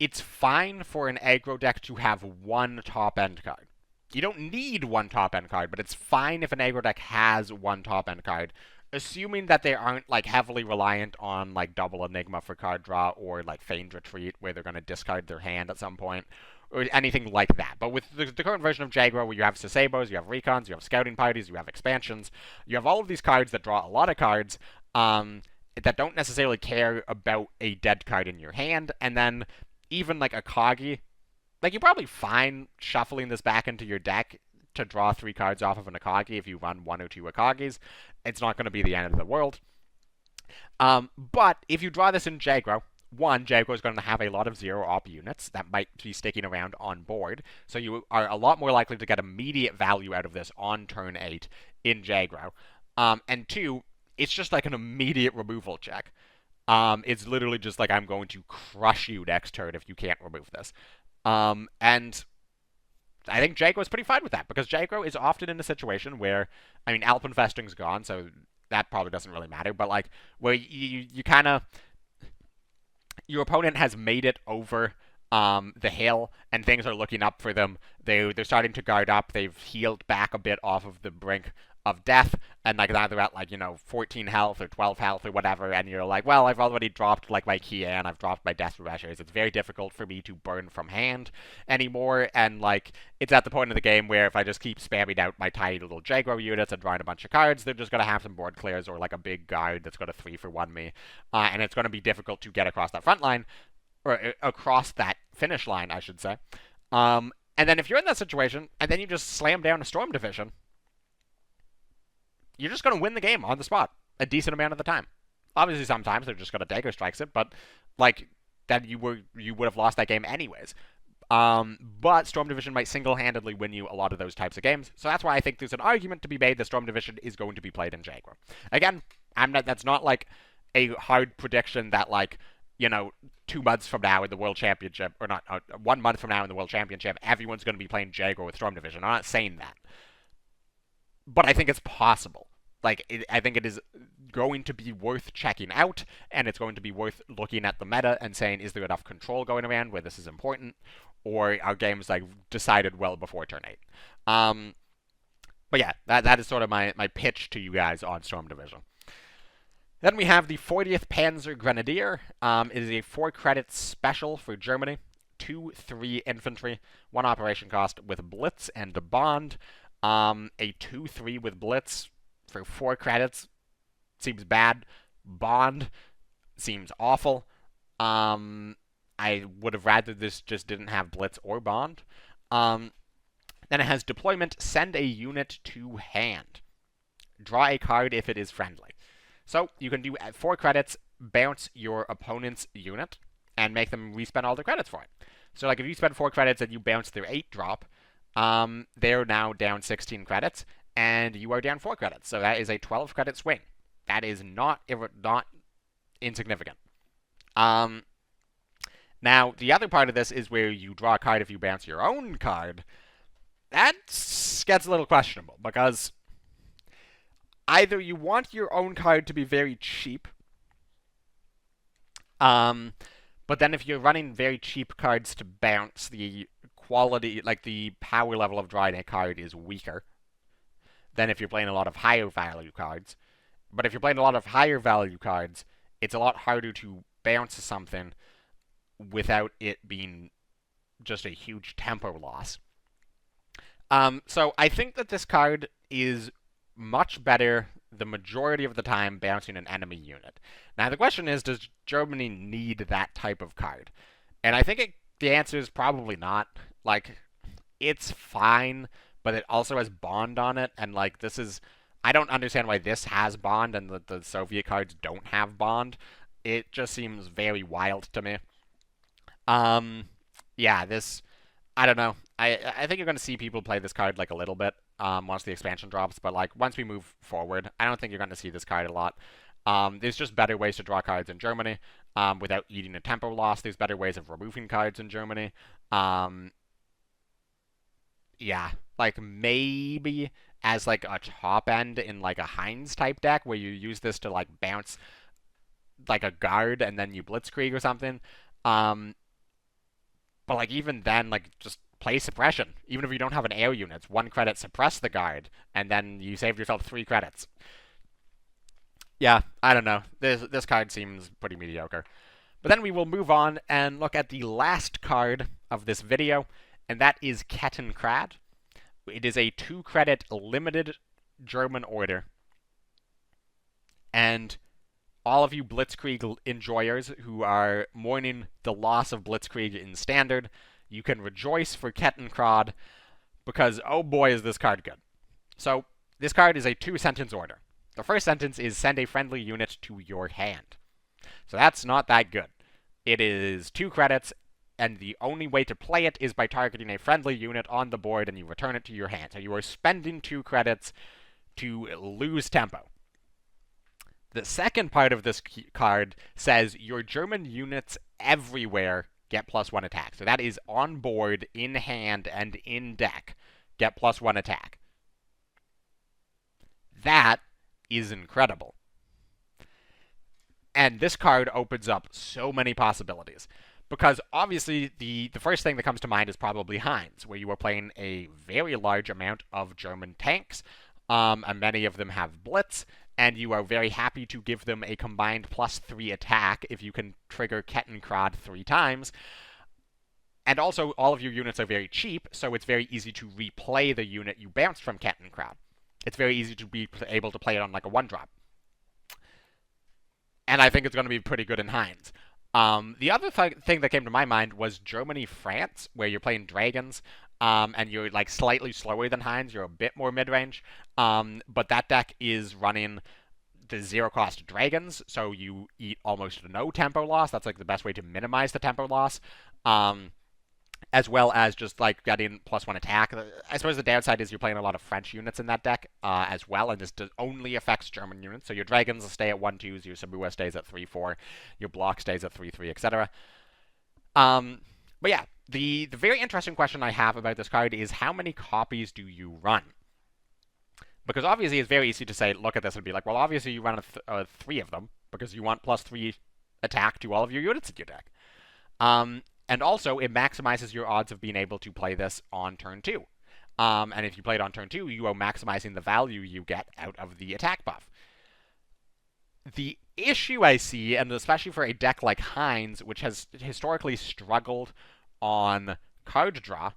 it's fine for an aggro deck to have 1 top-end card. You don't need 1 top-end card, but it's fine if an aggro deck has 1 top-end card, assuming that they aren't, like, heavily reliant on, like, double Enigma for card draw, or, like, Feigned Retreat, where they're going to discard their hand at some point, or anything like that. But with the current version of Jaguar, where you have Sasebos, you have Recons, you have Scouting Parties, you have Expansions, you have all of these cards that draw a lot of cards, that don't necessarily care about a dead card in your hand, and then even, like, Akagi, like, you're probably fine shuffling this back into your deck to draw 3 cards off of an Akagi if you run 1 or 2 Akagis. It's not going to be the end of the world. But if you draw this in Jaguar, 1, Jaguar is going to have a lot of 0-op units that might be sticking around on board, so you are a lot more likely to get immediate value out of this on turn 8 in Jaguar. And 2, it's just like an immediate removal check. It's literally just like, I'm going to crush you next turn if you can't remove this. And I think Jaguar's pretty fine with that, because Jaguar is often in a situation where, I mean, Alpenfesting's gone, so that probably doesn't really matter, but, like, where you kind of, your opponent has made it over the hill, and things are looking up for them. They're starting to guard up. They've healed back a bit off of the brink of death, and, like, now they're at, like, 14 health or 12 health or whatever, and you're like, well, I've already dropped, like, my Kia, and I've dropped my Death Pressures. It's very difficult for me to burn from hand anymore, and, like, it's at the point of the game where if I just keep spamming out my tiny little Jaguar units and drawing a bunch of cards, they're just going to have some board clears or, like, a big guard that's going to 3-for-1 me, and it's going to be difficult to get across that front line, or across that finish line, I should say. And then if you're in that situation, and then you just slam down a Storm Division, you're just going to win the game on the spot a decent amount of the time. Obviously, sometimes they're just going to dagger strikes it, but, like, then you would have lost that game anyways. But Storm Division might single-handedly win you a lot of those types of games, so that's why I think there's an argument to be made that Storm Division is going to be played in Jaguar. Again, that's not, like, a hard prediction that, like, 2 months from now in the World Championship, or not, 1 month from now in the World Championship, everyone's going to be playing Jaguar with Storm Division. I'm not saying that. But I think it's possible. Like, I think it is going to be worth checking out, and it's going to be worth looking at the meta and saying, is there enough control going around where this is important, or are games, like, decided well before turn 8? But yeah, that is sort of my pitch to you guys on Storm Division. Then we have the 40th Panzer Grenadier. It is a 4-credit special for Germany. 2/3 infantry, 1 operation cost with blitz and a bond. A 2/3 with blitz for 4 credits seems bad. Bond seems awful. I would have rather this just didn't have blitz or bond. Then it has deployment, send a unit to hand. Draw a card if it is friendly. So you can do 4 credits, bounce your opponent's unit, and make them respend all their credits for it. So like if you spend 4 credits and you bounce their 8 drop, they're now down 16 credits, and you are down 4 credits. So that is a 12 credit swing. That is not insignificant. Now, the other part of this is where you draw a card if you bounce your own card. That gets a little questionable, because either you want your own card to be very cheap, but then if you're running very cheap cards to bounce, the quality, like the power level of drawing a card is weaker than if you're playing a lot of higher value cards. But if you're playing a lot of higher value cards, it's a lot harder to bounce something without it being just a huge tempo loss. So I think that this card is much better the majority of the time bouncing an enemy unit. Now the question is, does Germany need that type of card? And I think the answer is probably not. Like, it's fine, but it also has bond on it, and like this is, I don't understand why this has bond and the Soviet cards don't have bond. It just seems very wild to me. Yeah, this, I don't know. I think you're going to see people play this card like a little bit once the expansion drops, but like once we move forward, I don't think you're going to see this card a lot. There's just better ways to draw cards in Germany without eating a tempo loss. There's better ways of removing cards in Germany. Yeah, like maybe as like a top end in like a Heinz type deck where you use this to like bounce like a guard and then you blitzkrieg or something. But like even then, like just play suppression. Even if you don't have an air unit, it's 1 credit, suppress the guard, and then you save yourself 3 credits. Yeah, I don't know. This card seems pretty mediocre. But then we will move on and look at the last card of this video, and that is Kenrad. It is a 2 credit limited German order. And all of you Blitzkrieg enjoyers who are mourning the loss of Blitzkrieg in Standard, you can rejoice for Kenrad, because oh boy is this card good. So, this card is a 2-sentence order. The first sentence is send a friendly unit to your hand. So that's not that good. It is 2 credits, and the only way to play it is by targeting a friendly unit on the board and you return it to your hand. So you are spending 2 credits to lose tempo. The second part of this card says your German units everywhere get +1 attack. So that is on board, in hand, and in deck. Get +1 attack. That is incredible. And this card opens up so many possibilities. Because obviously the first thing that comes to mind is probably Heinz, where you are playing a very large amount of German tanks, and many of them have Blitz, and you are very happy to give them a combined +3 attack if you can trigger Kenrad 3 times. And also, all of your units are very cheap, so it's very easy to replay the unit you bounced from Kenrad. It's very easy to be able to play it on like a 1-drop. And I think it's going to be pretty good in Heinz. The other thing that came to my mind was Germany-France, where you're playing dragons, and you're like slightly slower than Heinz. You're a bit more mid-range, but that deck is running the 0-cost dragons, so you eat almost no tempo loss. That's like the best way to minimize the tempo loss, as well as just like getting +1 attack. I suppose the downside is you're playing a lot of French units in that deck as well, and this only affects German units. So your dragons stay at 1/2s, your Sabua stays at 3/4, your block stays at 3/3, etc. But yeah, the very interesting question I have about this card is how many copies do you run? Because obviously it's very easy to say, look at this and be like, well, obviously you run 3 of them because you want +3 attack to all of your units in your deck. And also, it maximizes your odds of being able to play this on turn 2. And if you play it on turn 2, you are maximizing the value you get out of the attack buff. The issue I see, and especially for a deck like Heinz, which has historically struggled on card draw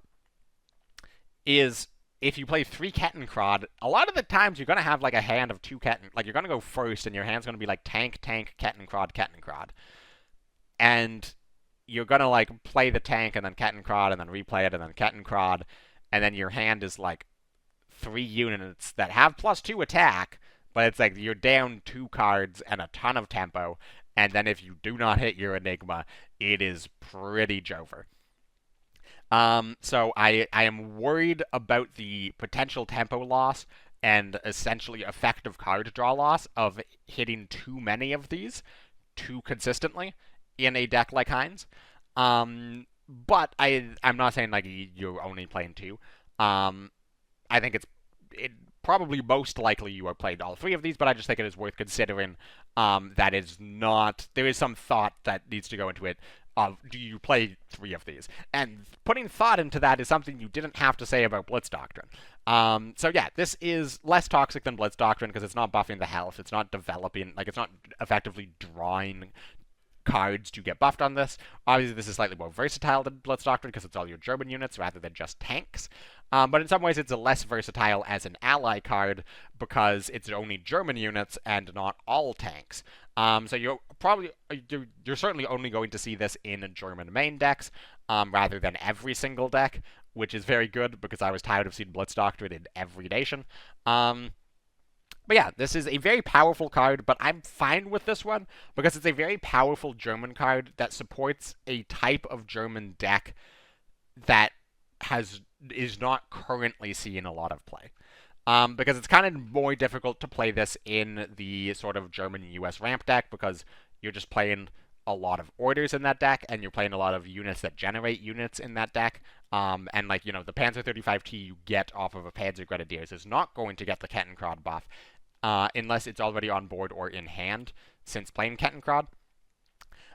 is if you play 3 Kettenkrad, a lot of the times you're going to have like a hand of 2 Ketten. Like you're going to go first and your hand's going to be like tank, tank, Kettenkrad, Kettenkrad. And you're going to like play the tank and then Kettenkrad and then replay it and then Kettenkrad. And then your hand is like 3 units that have +2 attack, but it's like you're down 2 cards and a ton of tempo. And then if you do not hit your Enigma, it is pretty Jover. So I am worried about the potential tempo loss and essentially effective card draw loss of hitting too many of these too consistently in a deck like Heinz. But I'm not saying like you're only playing 2. I think it probably most likely you are playing all 3 of these, but I just think it is worth considering. That is not, there is some thought that needs to go into it of do you play 3 of these? And putting thought into that is something you didn't have to say about Blitz Doctrine. So yeah, this is less toxic than Blitz Doctrine because it's not buffing the health, it's not developing, like it's not effectively drawing cards to get buffed on this. Obviously, this is slightly more versatile than Blitz Doctrine because it's all your German units rather than just tanks. But in some ways, it's less versatile as an ally card because it's only German units and not all tanks. So you're certainly only going to see this in German main decks rather than every single deck, which is very good because I was tired of seeing Blitz Doctrine in every nation. But yeah, this is a very powerful card, but I'm fine with this one because it's a very powerful German card that supports a type of German deck that is not currently seeing a lot of play. Because it's kind of more difficult to play this in the sort of German-US ramp deck because you're just playing a lot of orders in that deck, and you're playing a lot of units that generate units in that deck. And like, you know, the Panzer 35T you get off of a Panzer Grenadiers is not going to get the Kettenkrad buff unless it's already on board or in hand since playing Kettenkrad.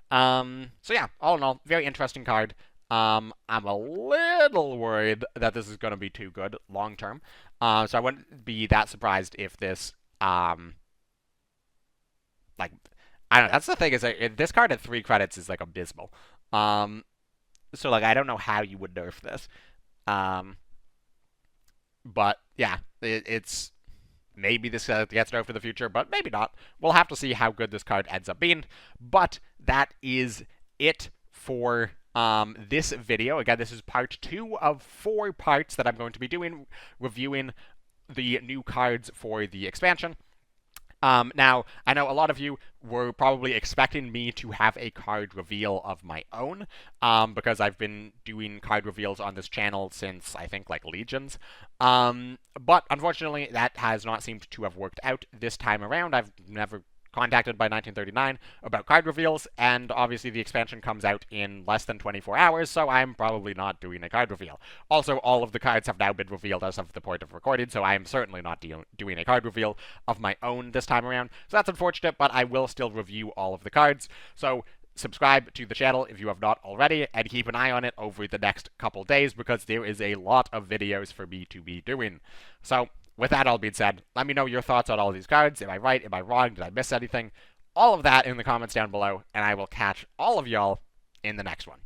So yeah, all in all, very interesting card. I'm a little worried that this is going to be too good long term. So I wouldn't be that surprised if this, like, I don't know. That's the thing is that this card at 3 credits is like abysmal. So like I don't know how you would nerf this. But yeah, it's maybe this gets nerfed in the future, but maybe not. We'll have to see how good this card ends up being. But that is it for this video. Again, this is part 2 of 4 parts that I'm going to be doing, reviewing the new cards for the expansion. Now, I know a lot of you were probably expecting me to have a card reveal of my own, because I've been doing card reveals on this channel since, I think, like, Legions. But, unfortunately, that has not seemed to have worked out this time around. I've never contacted by 1939 about card reveals, and obviously the expansion comes out in less than 24 hours, so I'm probably not doing a card reveal. Also, all of the cards have now been revealed as of the point of recording, so I am certainly not doing a card reveal of my own this time around. So that's unfortunate, but I will still review all of the cards. So subscribe to the channel if you have not already, and keep an eye on it over the next couple days, because there is a lot of videos for me to be doing. So, with that all being said, let me know your thoughts on all of these cards. Am I right? Am I wrong? Did I miss anything? All of that in the comments down below, and I will catch all of y'all in the next one.